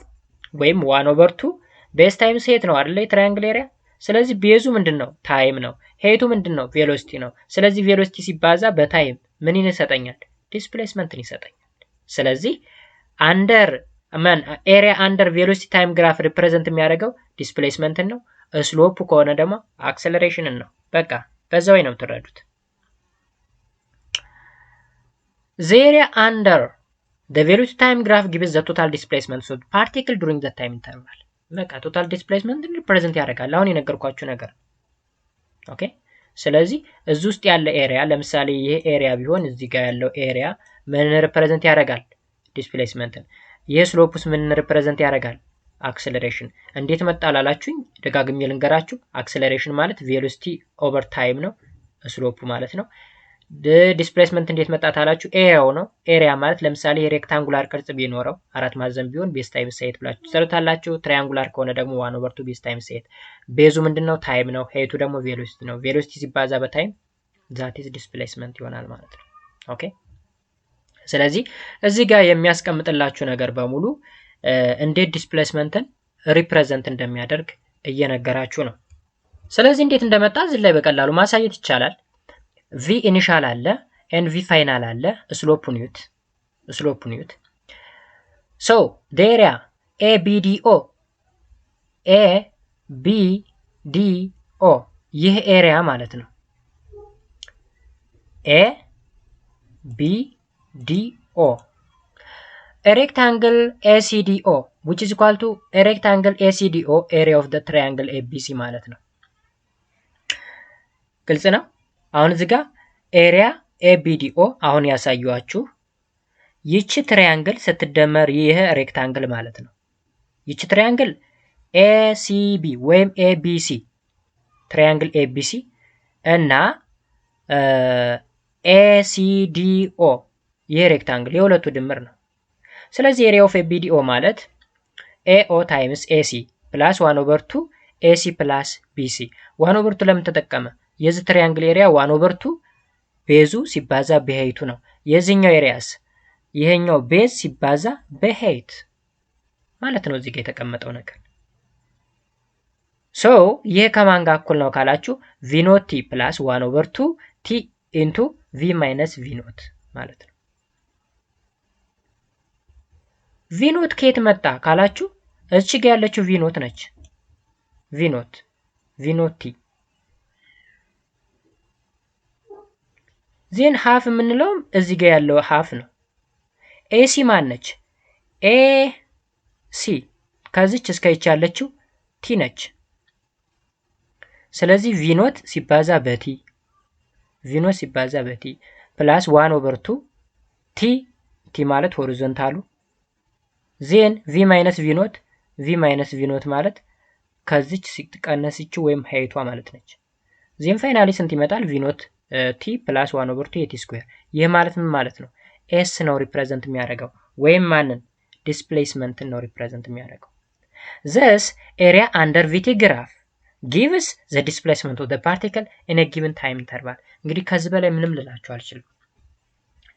Speaker 1: ወይም 1/2 ቤዝ ታይምስ ሄት ነው አይደለ? የትራያንግል ኤሪያ። ስለዚህ ቤዙ ምንድነው? ታይም ነው። ሄቱ ምንድነው? ቬሎሲቲ ነው። ስለዚህ ቬሎሲቲ ሲባዛ በታይም ምን ይሰጠኛል? ዲስፕሌስመንትን ይሰጠኛል። ስለዚህ ኤሪያ አንደር ቬሎሲቲ ታይም ግራፍ ሪፕሬዘንት የሚያደርገው ዲስፕሌስመንትን ነው። ስሎፕ ከሆነ ደግሞ አክሰለሬሽንን ነው። በቃ በዛ ወይ ነው ትረዱት። The area under the velocity time graph gives the total displacement of the particle during the time interval. በቃ ቶታል ዲስፕሌስመንትን ሪፕሬዘንት ያደርጋል አሁን የነገርኳችሁ ነገር። ኦኬ ስለዚህ እዚህ ውስጥ ያለ ኤሪያ ለምሳሌ ይሄ ኤሪያ ቢሆን እዚህ ጋር ያለው ኤሪያ ምን ሪፕሬዘንት ያደርጋል? ዲስፕሌስመንትን። ይሄ ስሎፕስ ምን ሪፕሬዘንት ያደርጋል? አክሰለሬሽን። እንዴት መጣ ላላችሁኝ ደጋግሜ ልንገራችሁ። አክሰለሬሽን ማለት ቬሎሲቲ ኦቨር ታይም ነው፣ ስሎፑ ማለት ነው። ዲስፕሌስመንት እንዴት መጣ ታላችሁ? ኤሪያው ነው። ኤሪያ ማለት ለምሳሌ የሬክታንጉላር ቅርጽ ቢኖረው አራት ማዕዘን ቢሆን ቤዝ ታይምስ ሄይት ብላችሁ ትሰሩታላችሁ። ትራያንጉላር ከሆነ ደግሞ 1/2 ቤዝ ታይምስ ሄይት። ቤዙ ምንድነው? ታይም ነው። ሄይቱ ደግሞ ቬሎሲቲ ነው። ቬሎሲቲ ሲባዛ በታይም ዛት ኢዝ ዲስፕሌስመንት ይሆናል ማለት ነው። ኦኬ ስለዚህ እዚህ ጋር የሚያስቀምጥላችሁ ነገር በሙሉ እንዴት ዲስፕሌስመንትን ሪፕሬዘንት እንደሚያደርግ እየነገራችሁ ነው። ስለዚህ እንዴት እንደመጣ እዚህ ላይ በቀላሉ ማሳየት ይቻላል። ቪ ኢኒሻል አለ ኤን ቪ ፋይናል አለ። ስሎፑን ዩት ሶ the area ABDO ይህ ኤሪያ ማለት ነው። ABDO a rectangle ACDO which is equal to a rectangle ACDO area of the triangle ABC ማለት ነው። ግልጽ ነው። አሁን እዚህ ጋር ኤሪያ ABDO አሁን ያሳዩአችሁ ይቺ ትራያንግል ስትደመር ይሄ ሬክታንግል ማለት ነው። ይቺ ትራያንግል ACB ወይም ABC ትራያንግል ABC እና ACDO ይሄ ሬክታንግል የሁለቱ ድምር ነው። ስለዚህ ኤሪያ ኦፍ ABDO ማለት AO ታይምስ AC ፕላስ 1/2 AC ፕላስ BC 1/2 ለምን ተጠቀመ? የዚህ ትራያንግል ኤሪያ 1/2 ቤዙ ሲባዛ በሄይቱ ነው። የዚህኛው ኤሪያስ ይሄኛው ቤዝ ሲባዛ በሄይት ማለት ነው እዚህ ጋር የተቀመጠው ነገር። ሶ ይሄ ከማን ጋር እኩል ነው ካላችሁ ቪ ኖት ቲ ፕላስ 1/2 ቲ ኢንቱ ቪ ማይነስ ቪ ኖት ማለት ነው። ቪ ኖት ከየት መጣ ካላችሁ እዚህ ጋር ያለችው ቪ ኖት ነች። ቪ ኖት ቲ ዜን ሃፍ የምንለው እዚህ ጋር ያለው ሃፍ ነው። ኤሲ ማነች? ኤሲ ከዚች እስከ ይች ያለችው ቲ ነች። ስለዚህ ቪኖት ሲባዛ በቲ ፕላስ 1/2 ቲ ማለት ሆሪዞንታሉ ዜን ቪ ማይነስ ቪኖት ማለት ከዚች ሲቀነስች ወይም ሄይቷ ማለት ነች። ዜን ፋይናሊ ስንት ይመጣል? ቪኖት ቲ ፕላስ 1/2 ኤቲ ስኩዌር። ይህ ማለት ምን ማለት ነው? ኤስ ነው ሪፕሬዘንት የሚያደርገው ወይም ማንን? ዲስፕሌስመንትን ነው ሪፕሬዘንት የሚያደርገው። ዘስ ኤሪያ አንደር ቪቲ ግራፍ ጊቭስ ዘ ዲስፕሌስመንት ኦፍ ዘ ፓርቲክል ኢን አ ጊቨን ታይም ኢንተርቫል። እንግዲህ ከዚህ በላይ ምንም ልላችሁ አልችልም።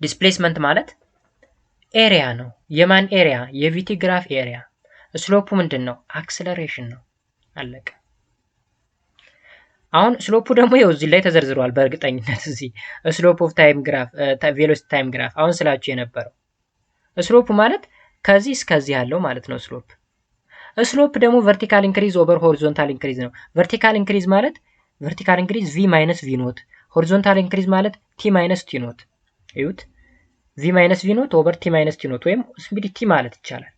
Speaker 1: ዲስፕሌስመንት ማለት ኤሪያ ነው። የማን ኤሪያ? የቪቲ ግራፍ ኤሪያ። ስሎፑ ምንድን ነው? አክሰለሬሽን ነው። አለቀ። አሁን ስሎፑ ደግሞ ይኸው እዚህ ላይ ተዘርዝሯል። በእርግጠኝነት እዚህ ስሎፕ ኦፍ ታይም ግራፍ ቬሎሲቲ ታይም ግራፍ አሁን ስላችሁ የነበረው ስሎፕ ማለት ከዚህ እስከዚህ ያለው ማለት ነው። ስሎፕ ደግሞ ቨርቲካል ኢንክሪዝ ኦቨር ሆሪዞንታል ኢንክሪዝ ነው። ቨርቲካል ኢንክሪዝ ማለት ቨርቲካል ኢንክሪዝ ቪ ማይነስ ቪ ኖት፣ ሆሪዞንታል ኢንክሪዝ ማለት ቲ ማይነስ ቲ ኖት። እዩት፣ ቪ ማይነስ ቪ ኖት ኦቨር ቲ ማይነስ ቲ ኖት ወይም እንግዲህ ቲ ማለት ይቻላል።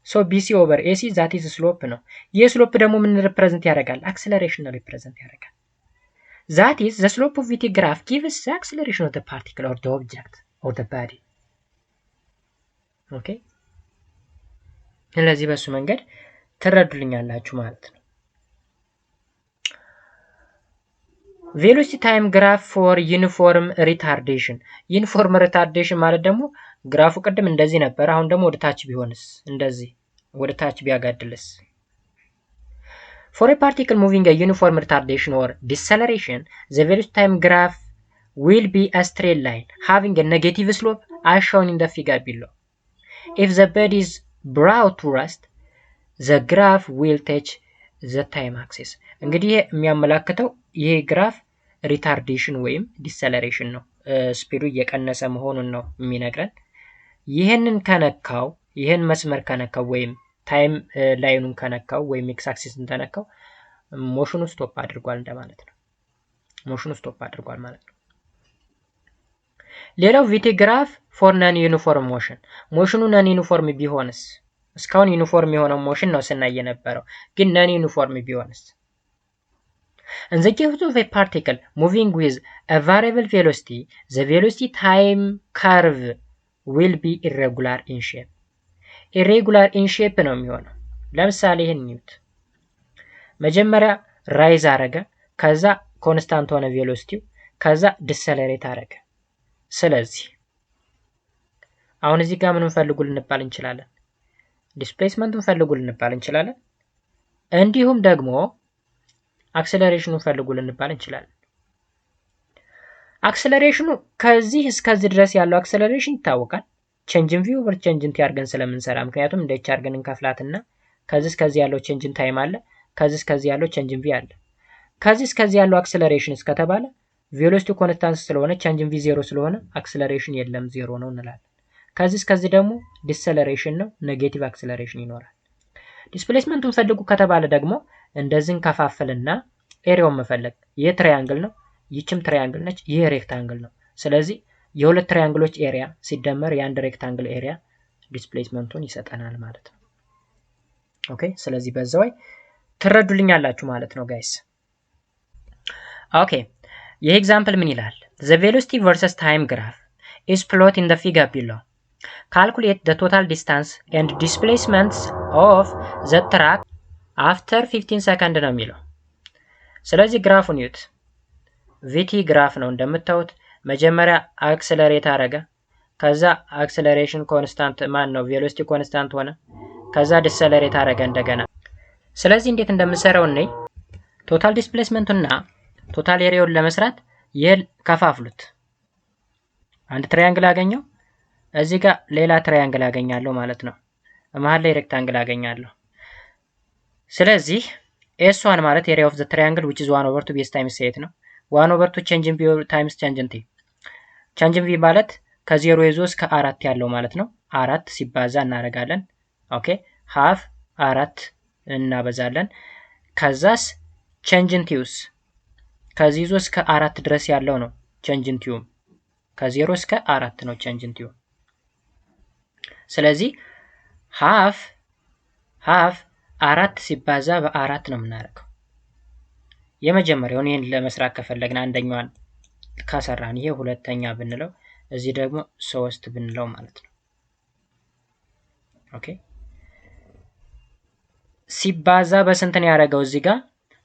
Speaker 1: ሶ ቢሲ ኦቨር ኤሲ ዛት ኢዝ ስሎፕ ነው። ይህ ስሎፕ ደግሞ ምን ሪፕሬዘንት ያደርጋል? አክሰለሬሽን ነው ሪፕሬዘንት ያደርጋል። That is the slope of VT graph gives the acceleration of the particle or the object or the body. Okay? ስለዚህ በሱ መንገድ ትረዱልኛላችሁ ማለት ነው። velocity time graph for uniform retardation. uniform retardation ማለት ደግሞ ግራፉ ቅድም እንደዚህ ነበር። አሁን ደግሞ ወደ ታች ቢሆንስ? እንደዚህ ወደ ታች ቢያጋድልስ? For a particle moving a uniform retardation or deceleration, the velocity time graph will be a straight line having a negative slope as shown in the figure below. If the bed is brought to rest, the graph will touch the time axis. እንግዲህ የሚያመላክተው ይሄ ግራፍ ሪታርዴሽን ወይም ዲሰለሬሽን ነው። ስፒዱ እየቀነሰ መሆኑን ነው የሚነግረን። ይሄን መስመር ከነካው ወይም ታይም ላይኑን ከነካው ወይም ኤክስ አክሲስን ተነካው ሞሽኑ ስቶፕ አድርጓል እንደማለት ነው። ሌላው ቪቲ ግራፍ ፎር ነን ዩኒፎርም ሞሽኑ ነን ዩኒፎርም ቢሆንስ? እስካሁን ዩኒፎርም የሆነው ሞሽን ነው ስናይ የነበረው። ግን ነን ዩኒፎርም ቢሆንስ? In the case of a particle moving with a variable velocity, the velocity time curve will be irregular in shape. irregular in shape ነው የሚሆነው። ለምሳሌ ይሄን ኒውት መጀመሪያ ራይዝ አረገ፣ ከዛ ኮንስታንት ሆነ ቬሎሲቲው፣ ከዛ ዲሰለሬት አረገ። ስለዚህ አሁን እዚህ ጋር ምንም ፈልጉ ልንባል እንችላለን፣ ዲስፕሌስመንቱን ፈልጉ ልንባል እንችላለን፣ እንዲሁም ደግሞ አክሰለሬሽኑን ፈልጉ ልንባል እንችላለን። አክሰለሬሽኑ ከዚህ እስከዚህ ድረስ ያለው አክሰለሬሽን ይታወቃል። ቼንጅን ቪው ኦቨር ቼንጅን ቲ አድርገን ስለምንሰራ፣ ምክንያቱም እንደ ኤች አድርገን እንከፍላትና ከዚህ እስከዚህ ያለው ቼንጅን ታይም አለ፣ ከዚህ እስከዚህ ያለው ቼንጅን ቪ አለ። ከዚህ እስከዚህ ያለው አክሰለሬሽን እስከተባለ ቬሎሲቲ ኮንስታንት ስለሆነ ቼንጅን ቪ ዜሮ ስለሆነ አክሰለሬሽን የለም ዜሮ ነው እንላለን። ከዚህ እስከዚህ ደግሞ ዲሰለሬሽን ነው፣ ኔጌቲቭ አክሰለሬሽን ይኖራል። ዲስፕሌስመንቱን ፈልጉ ከተባለ ደግሞ እንደዚህን ከፋፈልና ኤሪያውን መፈለግ። ይህ ትራያንግል ነው፣ ይችም ትራያንግል ነች፣ ይህ ሬክታንግል ነው። ስለዚህ የሁለት ትራያንግሎች ኤሪያ ሲደመር የአንድ ሬክታንግል ኤሪያ ዲስፕሌስመንቱን ይሰጠናል ማለት ነው። ኦኬ፣ ስለዚህ በዛው ትረዱልኛላችሁ ማለት ነው ጋይስ። ኦኬ፣ ይህ ኤግዛምፕል ምን ይላል? the velocity versus time graph is plot in the figure below. calculate the total distance and displacements of the track after 15 second ነው የሚለው። ስለዚህ ግራፉን ይዩት። ቪቲ ግራፍ ነው እንደምታዩት። መጀመሪያ አክሰለሬት አረገ፣ ከዛ አክሰለሬሽን ኮንስታንት ማን ነው ቬሎሲቲ ኮንስታንት ሆነ፣ ከዛ ዲሰለሬት አረገ እንደገና። ስለዚህ እንዴት እንደምሰራው ነኝ። ቶታል ዲስፕሌስመንቱና ቶታል ኤሪያውን ለመስራት ይል ከፋፍሉት። አንድ ትራያንግል አገኘው፣ እዚህ ጋር ሌላ ትራያንግል አገኛለሁ ማለት ነው። መሃል ላይ ሬክታንግል አገኛለሁ። ስለዚህ S1 ማለት ኤሪያ ኦፍ ዘ ትራያንግል which is 1 over 2 base times 8 ነው። 1 over 2 change in v times change in t. change in v ማለት ከ0 ይዞ እስከ 4 ያለው ማለት ነው። 4 ሲባዛ እናደርጋለን። ኦኬ half 4 እናበዛለን። ከዛስ change in t ውስ ከዚህ ይዞ እስከ 4 ድረስ ያለው ነው change in t ከ0 እስከ 4 ነው change in t። ስለዚህ half 4 ሲባዛ በ4 ነው የምናደርገው። የመጀመሪያውን ይሄን ለመስራት ከፈለግን አንደኛዋን ካሰራን ይሄ ሁለተኛ ብንለው፣ እዚህ ደግሞ 3 ብንለው ማለት ነው። ኦኬ ሲባዛ በስንት ነው ያደረገው? እዚህ ጋር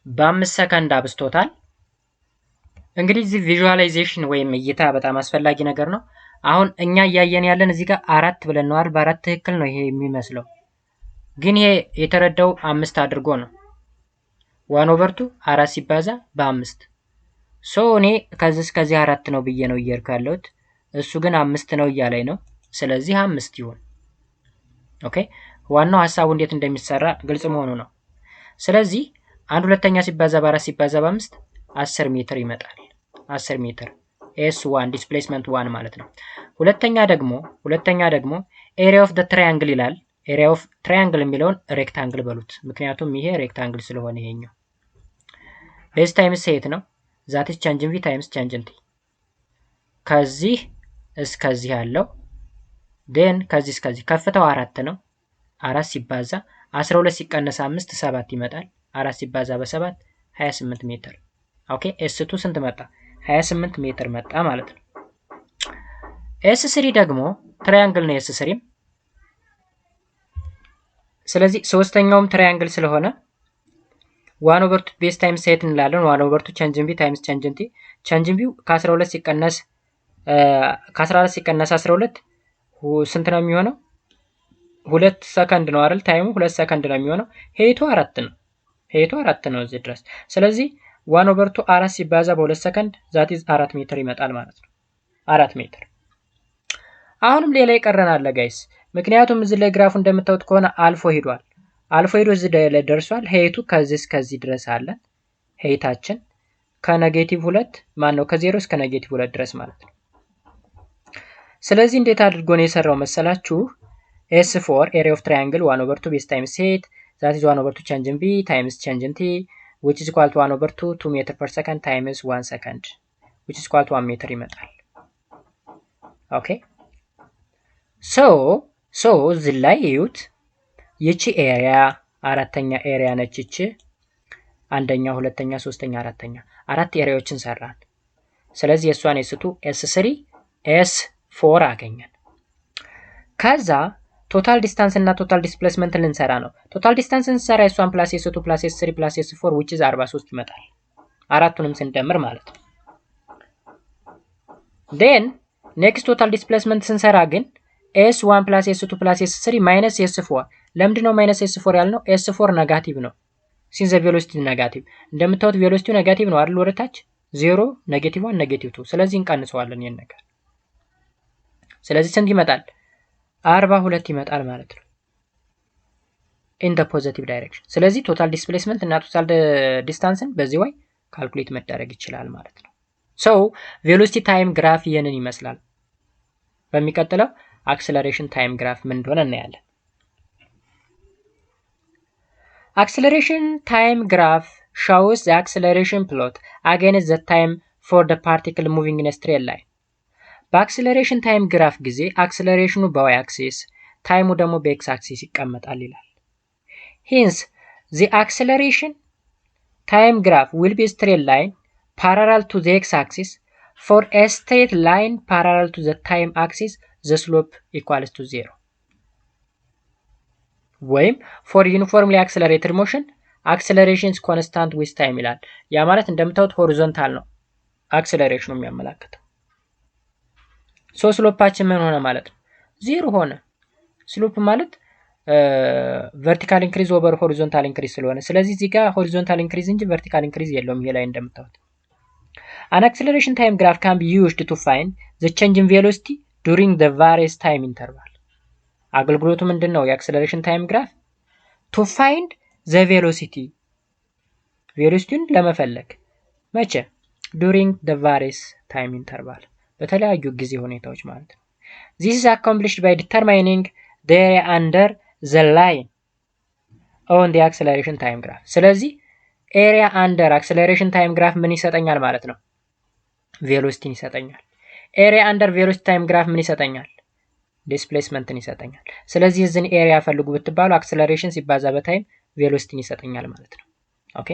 Speaker 1: በ5 ሰከንድ አብስቶታል። እንግዲህ እዚህ ቪዥዋላይዜሽን ወይም እይታ በጣም አስፈላጊ ነገር ነው። አሁን እኛ እያየን ያለን እዚህ ጋር 4 ብለን ነው አይደል? በ4 ትክክል ነው ይሄ የሚመስለው፣ ግን ይሄ የተረዳው 5 አድርጎ ነው። 1 over 2 4 ሲባዛ በ5 ሶ እኔ ከዚህ እስከዚህ 4 ነው ብዬ ነው እየርኩ ያለሁት፣ እሱ ግን 5 ነው እያለኝ ነው። ስለዚህ 5 ይሁን። ኦኬ ዋናው ሐሳቡ እንዴት እንደሚሰራ ግልጽ መሆኑ ነው። ስለዚህ አንድ ሁለተኛ ሲባዛ በ4 ሲባዛ በ5 10 ሜትር ይመጣል። 10 ሜትር S1 ዲስፕሌስመንት 1 ማለት ነው። ሁለተኛ ደግሞ ኤሪያ ኦፍ ዘ ትራያንግል ይላል። ኤሪያ ኦፍ ትራያንግል የሚለውን ሬክታንግል በሉት፣ ምክንያቱም ይሄ ሬክታንግል ስለሆነ ይሄኛው ቤዝ ታይምስ 8 ነው። ዛት ኢዝ ቼንጅ ኢን ቪ ታይምስ ቼንጅ ኢን ቲ። ከዚህ እስከዚህ ያለው ዴን ከዚህ እስከዚህ ከፍታው 4 ነው። 4 ሲባዛ 12 ሲቀነስ 5 7 ይመጣል። 4 ሲባዛ በ7 28 ሜትር። ኦኬ S2 ስንት መጣ? 28 ሜትር መጣ ማለት ነው። S3 ደግሞ ትራያንግል ነው S3። ስለዚህ ሶስተኛውም ትራያንግል ስለሆነ 1 over 2 ቤዝ ታይምስ 8 እንላለን። 1 over 2 ቼንጅ ኢን ቪ ታይምስ ቼንጅ ኢን ቲ። ቼንጅ ኢን ቪው ከ14 ሲቀነስ 12 ስንት ነው የሚሆነው? 2 ሰከንድ ነው አይደል? ታይሙ 2 ሰከንድ ነው የሚሆነው። ሄይቱ 4 ነው እዚህ ድረስ። ስለዚህ 1 over 2 4 ሲባዛ በ2 ሰከንድ ዛት ኢዝ 4 ሜትር ይመጣል ማለት ነው። 4 ሜትር። አሁንም ሌላ ይቀረናል ጋይስ፣ ምክንያቱም እዚህ ላይ ግራፉ እንደምታዩት ከሆነ አልፎ ሄዶ እዚህ ላይ ደርሷል። ሄይቱ ከዚህ እስከዚህ ድረስ አለ። ሄይታችን ከኔጌቲቭ 2 ከ0 እስከ ኔጌቲቭ 2 ድረስ ማለት ነው። ስለዚህ እንዴት አድርጎ ነው የሰራው መሰላችሁ? S4 ኤሪያ ኦፍ ትራያንግል 1 over 2 ቤዝ ታይምስ 8 ዛት ኢዝ 1 over 2 ቼንጅ ኢን ቪ ታይምስ ቼንጅ ኢን ቲ which is equal to 1 over 2 meter per second times 1 second which is equal to 1 meter ይመጣል። ኦኬ ሶ እዚህ ላይ እዩት ይቺ ኤሪያ አራተኛ ኤሪያ ነች። ይቺ አንደኛ፣ ሁለተኛ፣ ሶስተኛ፣ አራተኛ አራት ኤሪያዎችን ሰራን። ስለዚህ የሷን S2 S3 S4 አገኘን። ከዛ ቶታል ዲስታንስ እና ቶታል ዲስፕሌስመንት ልንሰራ ነው። ቶታል ዲስታንስ ስንሰራ S1 + S2 + S3 + S4 which is 43 ይመጣል። አራቱንም ስንደምር ማለት ነው። then next ቶታል ዲስፕሌስመንት ስንሰራ ግን S1 + S2 + S3 - S4 ለምንድነው -S4 ያልነው? S4 ኔጋቲቭ ነው ሲንስ ዘ ቬሎሲቲ ኔጋቲቭ። እንደምታዩት ቬሎሲቲው ኔጋቲቭ ነው አይደል? ወደታች 0 -1 -2 ስለዚህ እንቀንሰዋለን ይሄን ነገር። ስለዚህ ስንት ይመጣል? 42 ይመጣል ማለት ነው in the positive direction። ስለዚህ ቶታል ዲስፕሌስመንት እና ቶታል ዲስታንስን በዚህ ወይ ካልኩሌት መደረግ ይችላል ማለት ነው። ሶ ቬሎሲቲ ታይም ግራፍ ይሄንን ይመስላል። በሚቀጥለው አክሰለሬሽን ታይም ግራፍ ምን እንደሆነ እናያለን። Acceleration time graph shows the acceleration plot against the time for the particle moving in a straight line. በአክሰለሬሽን ታይም ግራፍ ጊዜ አክሰለሬሽኑ በዋይ አክሲስ ታይሙ ደግሞ በኤክስ አክሲስ ይቀመጣል ይላል። Hence the acceleration time graph will be a straight line parallel to the x axis. For a straight line parallel to the time axis the slope equals to 0. ወይም for uniformly accelerated motion acceleration is constant with time ይላል። ያ ማለት እንደምታዩት ሆሪዞንታል ነው አክሰለሬሽኑ የሚያመላክተው። ሶ ስሎፓችን ምን ሆነ ማለት ነው? 0 ሆነ። ስሎፕ ማለት ቨርቲካል ኢንክሪዝ ኦቨር ሆሪዞንታል ኢንክሪዝ ስለሆነ ስለዚህ እዚህ ጋር ሆሪዞንታል ኢንክሪዝ እንጂ ቨርቲካል ኢንክሪዝ የለውም ይሄ ላይ እንደምታዩት። An acceleration time graph can be used to find the change in velocity during the various time interval. አገልግሎቱ ምንድነው? የአክሰለሬሽን ታይም ግራፍ to find the velocity ቬሎሲቲውን ለመፈለግ መቼ? during the various time interval በተለያዩ ጊዜ ሁኔታዎች ማለት ነው። This is accomplished by determining the area under the line on the acceleration time graph. ስለዚህ area under acceleration time graph ምን ይሰጠኛል ማለት ነው? ቬሎሲቲን ይሰጠኛል። area under velocity time graph ምን ይሰጠኛል? ዲስፕሌስመንትን ይሰጠኛል። ስለዚህ እዚህን ኤሪያ ፈልጉ ብትባሉ አክሰለሬሽን ሲባዛ በታይም ቬሎሲቲን ይሰጠኛል ማለት ነው። ኦኬ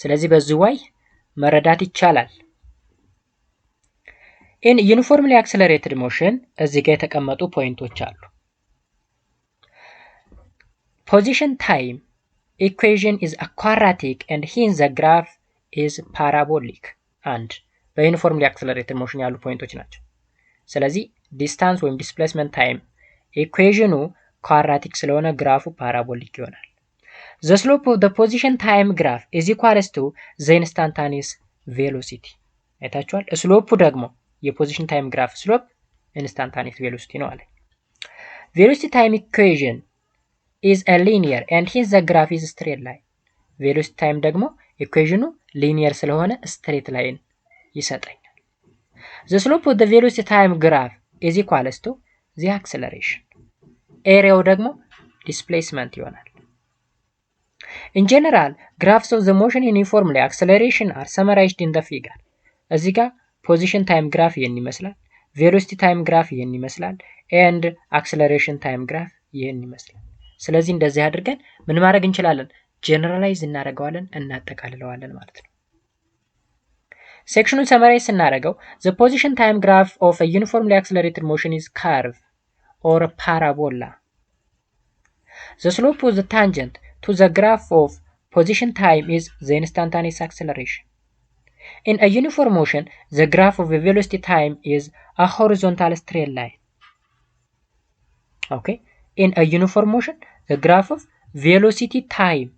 Speaker 1: ስለዚህ በዚህ way መረዳት ይቻላል። in uniformly accelerated motion እዚህ ጋር የተቀመጡ ፖይንቶች አሉ። position time equation is quadratic and hence the graph is parabolic and በዩኒፎርምሊ accelerated motion ያሉ ፖይንቶች ናቸው። ስለዚህ ዲስታንስ ወይም ዲስፕሌስመንት ታይም ኢኩዌሽኑ ኳድራቲክ ስለሆነ ግራፉ ፓራቦሊክ ይሆናል። the slope of the position time graph is equals to the instantaneous velocity አይታችኋል። ስሎፑ ደግሞ የፖዚሽን ታይም ግራፍ ስሎፕ ኢንስታንታኒየስ ቬሎሲቲ ነው አለ። velocity time equation is a linear and hence the graph is straight line. velocity time ደግሞ ኢኩዌሽኑ ሊኒየር ስለሆነ ስትሬት ላይን ይሰጠኛል። the slope of the velocity time graph is equals to the acceleration. ኤሪያው ደግሞ ዲስፕሌስመንት ይሆናል። in general graphs of the motion uniformly acceleration are summarized in the figure. እዚህ ጋር ፖዚሽን ታይም ግራፍ ይሄን ይመስላል፣ ቬሎሲቲ ታይም ግራፍ ይሄን ይመስላል and acceleration time graph ይሄን ይመስላል። ስለዚህ እንደዚህ አድርገን ምን ማድረግ እንችላለን? ጀነራላይዝ እናደርገዋለን፣ እናጠቃልለዋለን ማለት ነው። ሴክሽኑን ሰመራይዝ ስናደርገው the position time graph of a uniformly accelerated motion is curve or parabola. The slope of the tangent to the graph of position time is the instantaneous acceleration. In a uniform motion, the graph of a velocity time is a horizontal straight line. Okay? In a uniform motion, the graph of velocity time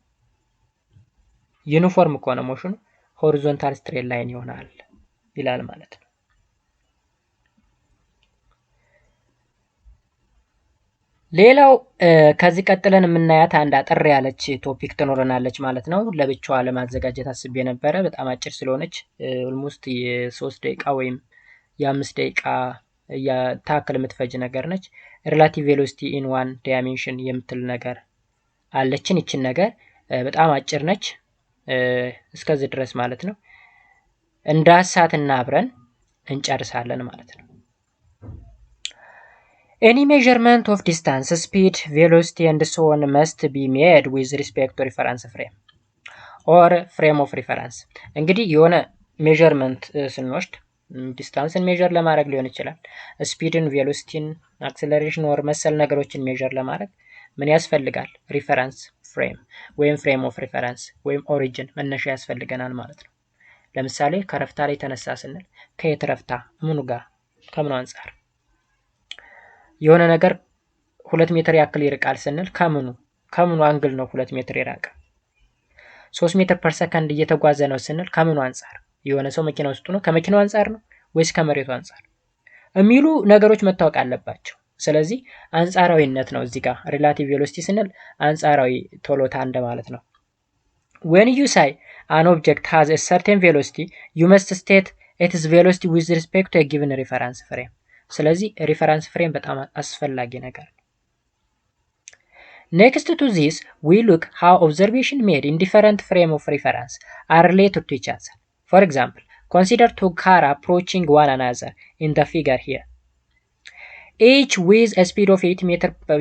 Speaker 1: uniform ከሆነ ሞሽኑ ሆሪዞንታል ስትሬት ላይን ይሆናል ይላል ማለት ነው። ሌላው ከዚህ ቀጥለን የምናያት አንድ አጠር ያለች ቶፒክ ትኖረናለች ማለት ነው። ለብቻዋ ለማዘጋጀት አስቤ ነበረ። በጣም አጭር ስለሆነች ኦልሞስት የ3 ደቂቃ ወይም የ5 ደቂቃ ታክል የምትፈጅ ነገር ነች። ሪላቲቭ ቬሎሲቲ ኢን ዋን ዳይሜንሽን የምትል ነገር አለችን። ይችን ነገር በጣም አጭር ነች እስከዚህ ድረስ ማለት ነው። እንዳሳትና አብረን እንጨርሳለን ማለት ነው። Any measurement of distance, speed, velocity and so on must be made with respect to reference frame or frame of reference። እንግዲህ የሆነ ሜዠርመንት ስንወስድ ዲስታንስን ሜዠር ለማድረግ ሊሆን ይችላል፣ ስፒድን፣ ቬሎሲቲን፣ አክሰለሬሽን ወር መሰል ነገሮችን ሜዠር ለማድረግ ምን ያስፈልጋል? ሪፈረንስ ፍሬም ወይም ፍሬም ኦፍ ሪፈረንስ ወይም ኦሪጅን መነሻ ያስፈልገናል ማለት ነው። ለምሳሌ ከረፍታ ላይ ተነሳ ስንል ከየት ረፍታ ምኑ ጋር ከምኑ አንጻር፣ የሆነ ነገር 2 ሜትር ያክል ይርቃል ስንል ከምኑ አንግል ነው 2 ሜትር ይራቀ። 3 ሜትር ፐር ሰከንድ እየተጓዘ ነው ስንል ከምኑ አንጻር፣ የሆነ ሰው መኪና ውስጥ ነው ከመኪናው አንጻር ነው ወይስ ከመሬቱ አንጻር የሚሉ ነገሮች መታወቅ አለባቸው። ስለዚህ አንጻራዊነት ነው እዚህ ጋር ሪላቲቭ ቬሎሲቲ ስንል አንጻራዊ ቶሎታ እንደማለት ነው። when you say an object has a certain velocity you must state its velocity with respect to a given reference frame። ስለዚህ ሪፈረንስ ፍሬም በጣም አስፈላጊ ነገር ነው። Next to this, we look how observation made in different frame of reference are related to each other. For example, consider two cars approaching one another in the figure here, each with a speed of 8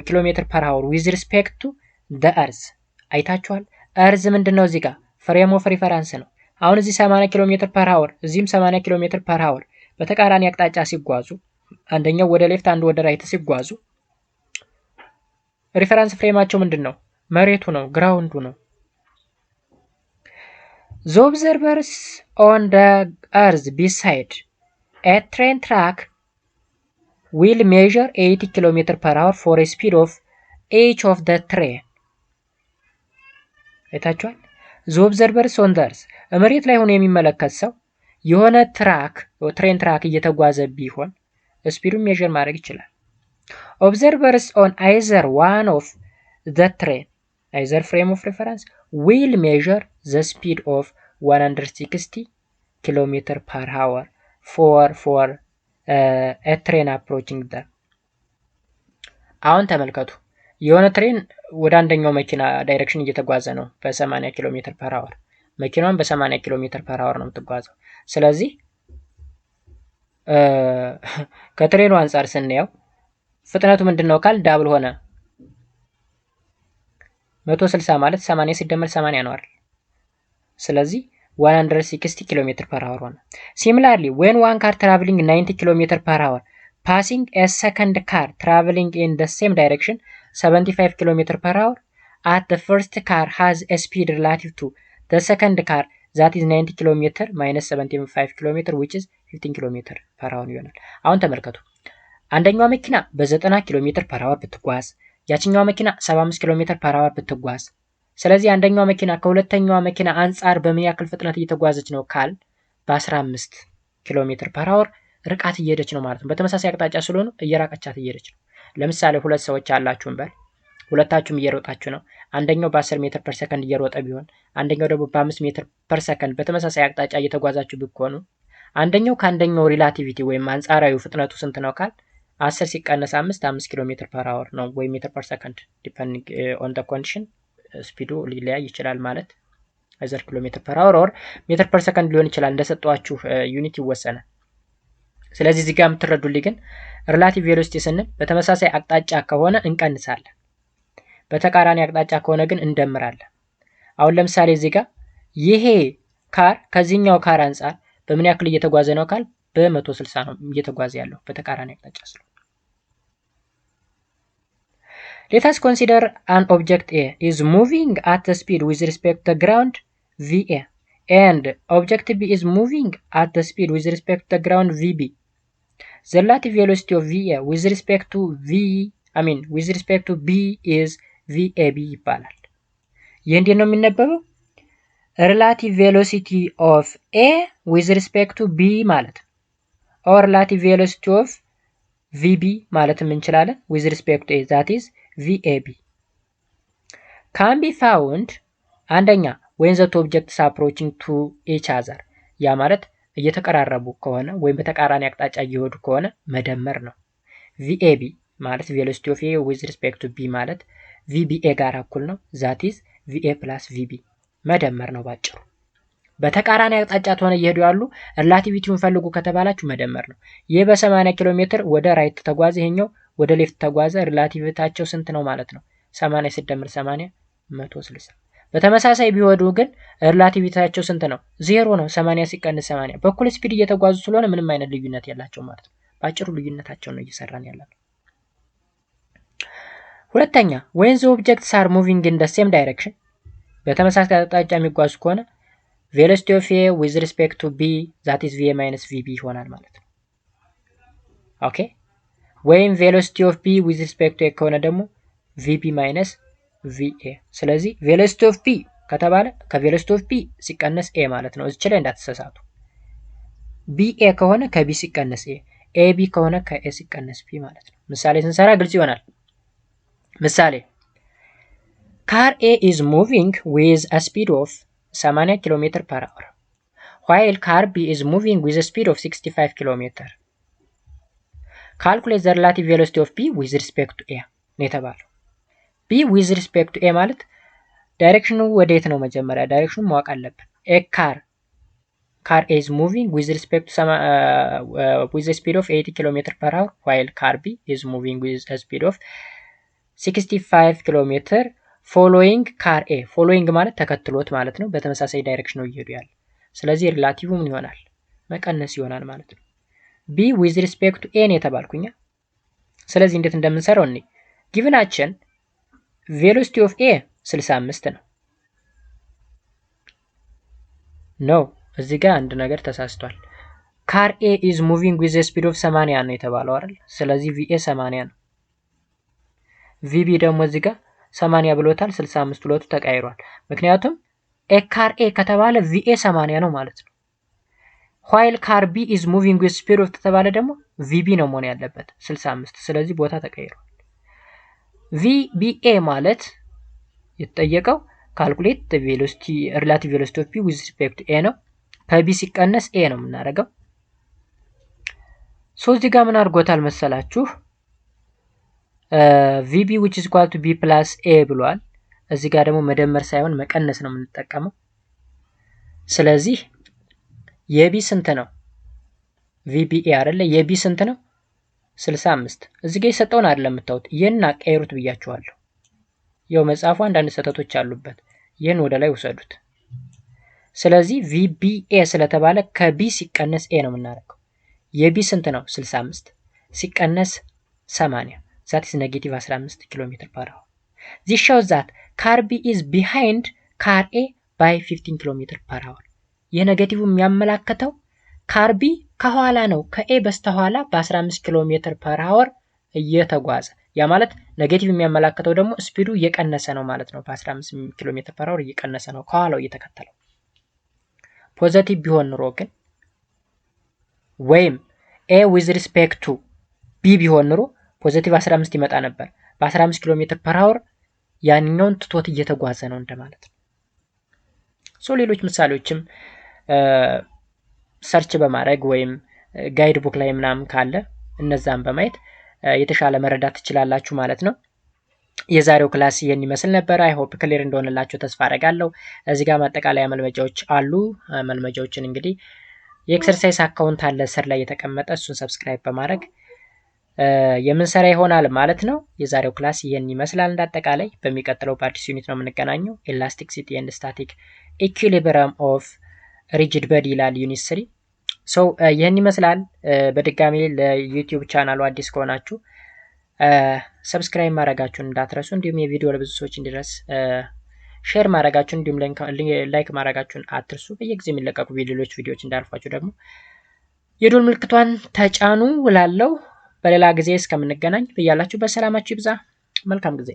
Speaker 1: km per hour with respect to the earth. አይታችኋል? እርዝ ምንድነው እዚህ ጋር ፍሬም ኦፍ ሪፈረንስ ነው። አሁን እዚህ 80 ኪሎ ሜትር ፐር አወር እዚህም 80 ኪሎ ሜትር ፐር አወር በተቃራኒ አቅጣጫ ሲጓዙ አንደኛው ወደ ሌፍት አንዱ ወደ ራይት ሲጓዙ ሪፈረንስ ፍሬማቸው ምንድነው? መሬቱ ነው፣ ግራውንዱ ነው። The observers on the earth beside a train track will measure 80 km per hour for a speed of each of the train. አይታችኋል? The observers on the earth መሬት ላይ ሆኖ የሚመለከት ሰው የሆነ ትሬን ትራክ እየተጓዘ ቢሆን ስፒዱን ሜዠር ማድረግ ይችላል። Observers on either one of the train, either frame of reference, will measure the speed of 160 km per hour for a train approaching them. አሁን ተመልከቱ፣ የሆነ ትሬን ወደ አንደኛው መኪና ዳይሬክሽን እየተጓዘ ነው በ80 ኪሎ ሜትር ፐር አወር። መኪናውን በ80 ኪሎ ሜትር ፐር አወር ነው የምትጓዘው። ስለዚህ ከትሬኑ አንጻር ስናየው ፍጥነቱ ምንድነው ካል ዳብል ሆነ። 160 ማለት 80 ሲደመር 80 ነው አይደል? ስለዚህ 160 ኪሎ ሜትር ፐር አወር ሆነ። Similarly, when one car traveling 90 ኪሎ ሜትር ፐር አወር passing a second car traveling in the same direction 75 ኪሎ ሜትር ፐር አወር at the first car has a speed relative to the second car that is 90 ኪሎ ሜትር minus 75 ኪሎ ሜትር which is 15 ኪሎ ሜትር ፐር አወር ይሆናል። አሁን ተመልከቱ፣ አንደኛው መኪና በ90 ኪሎ ሜትር ፐር አወር ብትጓዝ ያችኛው መኪና 75 ኪሎ ሜትር ፐር አወር ብትጓዝ፣ ስለዚህ አንደኛው መኪና ከሁለተኛው መኪና አንጻር በምን ያክል ፍጥነት እየተጓዘች ነው ካል በ15 ኪሎ ሜትር ፐር አወር ርቃት እየሄደች ነው ማለት ነው። በተመሳሳይ አቅጣጫ ስለሆነ እየራቀቻት እየሄደች ነው። ለምሳሌ ሁለት ሰዎች አላችሁን በል፣ ሁለታችሁም እየሮጣችሁ ነው። አንደኛው በ10 ሜትር ፐር ሰከንድ እየሮጠ ቢሆን አንደኛው ደግሞ በ5 ሜትር ፐር ሰከንድ በተመሳሳይ አቅጣጫ እየተጓዛችሁ ቢሆኑ አንደኛው ከአንደኛው ሪላቲቪቲ ወይም አንጻራዊ ፍጥነቱ ስንት ነው ካል 10 ሲቀነስ 5 ኪሎ ሜትር ፐር አወር ነው ወይ ሜትር ፐር ሰከንድ ዲፔንዲንግ ኦን ዘ ኮንዲሽን ስፒዱ ሊለያይ ይችላል ማለት አይዘር ኪሎ ሜትር ፐር አወር ኦር ሜትር ፐር ሰከንድ ሊሆን ይችላል፣ እንደሰጧችሁ ዩኒት ይወሰናል። ስለዚህ እዚህ ጋር የምትረዱልኝ ግን ሪላቲቭ ቬሎሲቲ ስንል በተመሳሳይ አቅጣጫ ከሆነ እንቀንሳለን፣ በተቃራኒ አቅጣጫ ከሆነ ግን እንደምራለን። አሁን ለምሳሌ እዚህ ጋር ይሄ ካር ከዚህኛው ካር አንጻር በምን ያክል እየተጓዘ ነው ካል በ160 ነው እየተጓዘ ያለው በተቃራኒ አቅጣጫ ስለሆነ። Let us consider an object A is moving at the speed with respect to the ground VA and object B is moving at the speed with respect to the ground VB. The relative velocity of VA with respect to B is VAB ይባላል። ይህ እንዴት ነው የሚነበበው? relative velocity of A with respect to B ማለት ነው። or relative velocity of VB ማለትም እንችላለን with respect to A that is VAB can be found አንደኛ when the two objects are approaching to each other ያ ማለት እየተቀራረቡ ከሆነ ወይም በተቃራኒ አቅጣጫ እየሄዱ ከሆነ መደመር ነው። VAB ማለት velocity of A with respect to B ማለት VBA ጋር እኩል ነው that is VA plus VB መደመር ነው ባጭሩ። በተቃራኒ አቅጣጫ ተሆነ እየሄዱ ያሉ ሪላቲቪቲውን ፈልጉ ከተባላችሁ መደመር ነው። ይሄ በ80 ኪሎ ሜትር ወደ ራይት ተጓዘ፣ ይሄኛው ወደ ሌፍት ተጓዘ። ሪላቲቪታቸው ስንት ነው ማለት ነው? 80 ሲደመር 80 160። በተመሳሳይ ቢወዱ ግን ሪላቲቪታቸው ስንት ነው? 0 ነው። 80 ሲቀንስ 80 በኩል ስፒድ እየተጓዙ ስለሆነ ምንም አይነት ልዩነት የላቸው ማለት ነው። ባጭሩ ልዩነታቸው ነው እየሰራን ያለነው። ሁለተኛ when the objects are moving in the same direction በተመሳሳይ አቅጣጫ የሚጓዙ ከሆነ velocity of A with respect to B that is VA minus VB ይሆናል ማለት ነው። ኦኬ ወይም velocity of B with respect to A ከሆነ ደግሞ VB minus VA። ስለዚህ velocity of B ከተባለ ከvelocity of B ሲቀነስ A ማለት ነው። እዚህ ላይ እንዳትሳሳቱ። BA ከሆነ ከB ሲቀነስ A፣ AB ከሆነ ከA ሲቀነስ B ማለት ነው። ምሳሌ ስንሰራ ግልጽ ይሆናል። ምሳሌ car A is moving with a speed of 80 km/h while car B is moving with a speed of 65 km. Calculate the relative velocity of B with respect to A ነው የተባለው። B with respect to A ማለት ዳይሬክሽኑ ወዴት ነው? መጀመሪያ ዳይሬክሽኑ ማወቅ አለብን። car A is moving with respect to with a speed of 80 km/h while car B is moving with a speed of 65 km following car A። following ማለት ተከትሎት ማለት ነው። በተመሳሳይ ዳይሬክሽን ነው እየሄዱ ያለ። ስለዚህ ሪላቲቭ ምን ይሆናል? መቀነስ ይሆናል ማለት ነው። B with respect to A ነው የተባልኩኛ። ስለዚህ እንዴት እንደምንሰራው እኔ ጊቭናችን velocity of A 65 ነው። ኖ እዚህ ጋር አንድ ነገር ተሳስቷል። car A is moving with a speed of 80 ነው የተባለው አይደል? ስለዚህ VA 80 ነው። VB ደግሞ እዚህ ጋር 80 ብሎታል። 65 ሁለቱ ተቀያይሯል። ምክንያቱም car A ከተባለ VA 80 ነው ማለት ነው። while car B is moving with speed of ከተባለ ደግሞ VB ነው መሆን ያለበት 65። ስለዚህ ቦታ ተቀይሯል። VBA ማለት የተጠየቀው ካልኩሌት velocity relative velocity of B with respect to A ነው። ከB ሲቀነስ A ነው የምናደርገው። እዚህ ጋር ምን አድርጎታል መሰላችሁ? VB which is equal to B plus A ብሏል። እዚህ ጋር ደግሞ መደመር ሳይሆን መቀነስ ነው የምንጠቀመው። ስለዚህ የB ስንት ነው? VBA አይደለ? የB ስንት ነው? 65። እዚህ ጋር የሰጠውን አይደለም የምታዩት። ይሄን አቀይሩት ብያችኋለሁ። ያው መጽሐፉ አንዳንድ ስህተቶች አሉበት። ይሄን ወደ ላይ ወሰዱት። ስለዚህ VBA ስለተባለ ከB ሲቀነስ A ነው የምናደርገው። የB ስንት ነው? 65 ሲቀነስ 80 that is negative 15 km/h. This shows that car B is behind car A by 15 km/h. ይህ ኔጌቲቭ የሚያመላክተው car B ከኋላ ነው ከA በስተኋላ በ15 km/h እየተጓዘ። ያ ማለት ኔጌቲቭ የሚያመላክተው ደግሞ ስፒዱ እየቀነሰ ነው ማለት ነው። በ15 km/h እየቀነሰ ነው ከኋላው እየተከተለው። ፖዚቲቭ ቢሆን ኑሮ ግን ወይም A with respect to B ቢሆን ኑሮ ፖዚቲቭ 15 ይመጣ ነበር። በ15 km/h ያንኛውን ትቶት እየተጓዘ ነው እንደማለት ነው። ሌሎች ምሳሌዎችም ሰርች በማድረግ ወይም ጋይድ ቡክ ላይ ምናምን ካለ እነዛን በማየት የተሻለ መረዳት ትችላላችሁ ማለት ነው። የዛሬው ክላስ ይሄን ይመስል ነበር። አይ ሆፕ ክሊር እንደሆነላችሁ ተስፋ አደርጋለሁ። እዚህ ጋር ማጠቃለያ መልመጃዎች አሉ። መልመጃዎችን እንግዲህ የኤክሰርሳይዝ አካውንት አለ ስር ላይ የተቀመጠ፣ እሱን ሰብስክራይብ በማድረግ የምንሰራ ይሆናል ማለት ነው። የዛሬው ክላስ ይሄን ይመስላል እንዳጠቃላይ። በሚቀጥለው በአዲስ ዩኒት ነው የምንገናኘው። ኤላስቲሲቲ ኤንድ ስታቲክ ኢኩሊብሪየም ኦፍ ሪጂድ ቦዲ ይላል ዩኒት 3። ይሄን ይመስላል። በድጋሚ ለዩቲዩብ ቻናሉ አዲስ ከሆናችሁ ሰብስክራይብ ማድረጋችሁን እንዳትረሱ፣ እንዲሁም የቪዲዮ ለብዙ ሰዎች እንዲደርስ ሼር ማድረጋችሁን እንዲሁም ላይክ ማድረጋችሁን አትርሱ። በየጊዜው የሚለቀቁ ሌሎች ቪዲዮዎች እንዳልፏችሁ ደግሞ የዶል ምልክቷን ተጫኑ እላለሁ። በሌላ ጊዜ እስከምንገናኝ በያላችሁ በሰላማችሁ ይብዛ። መልካም ጊዜ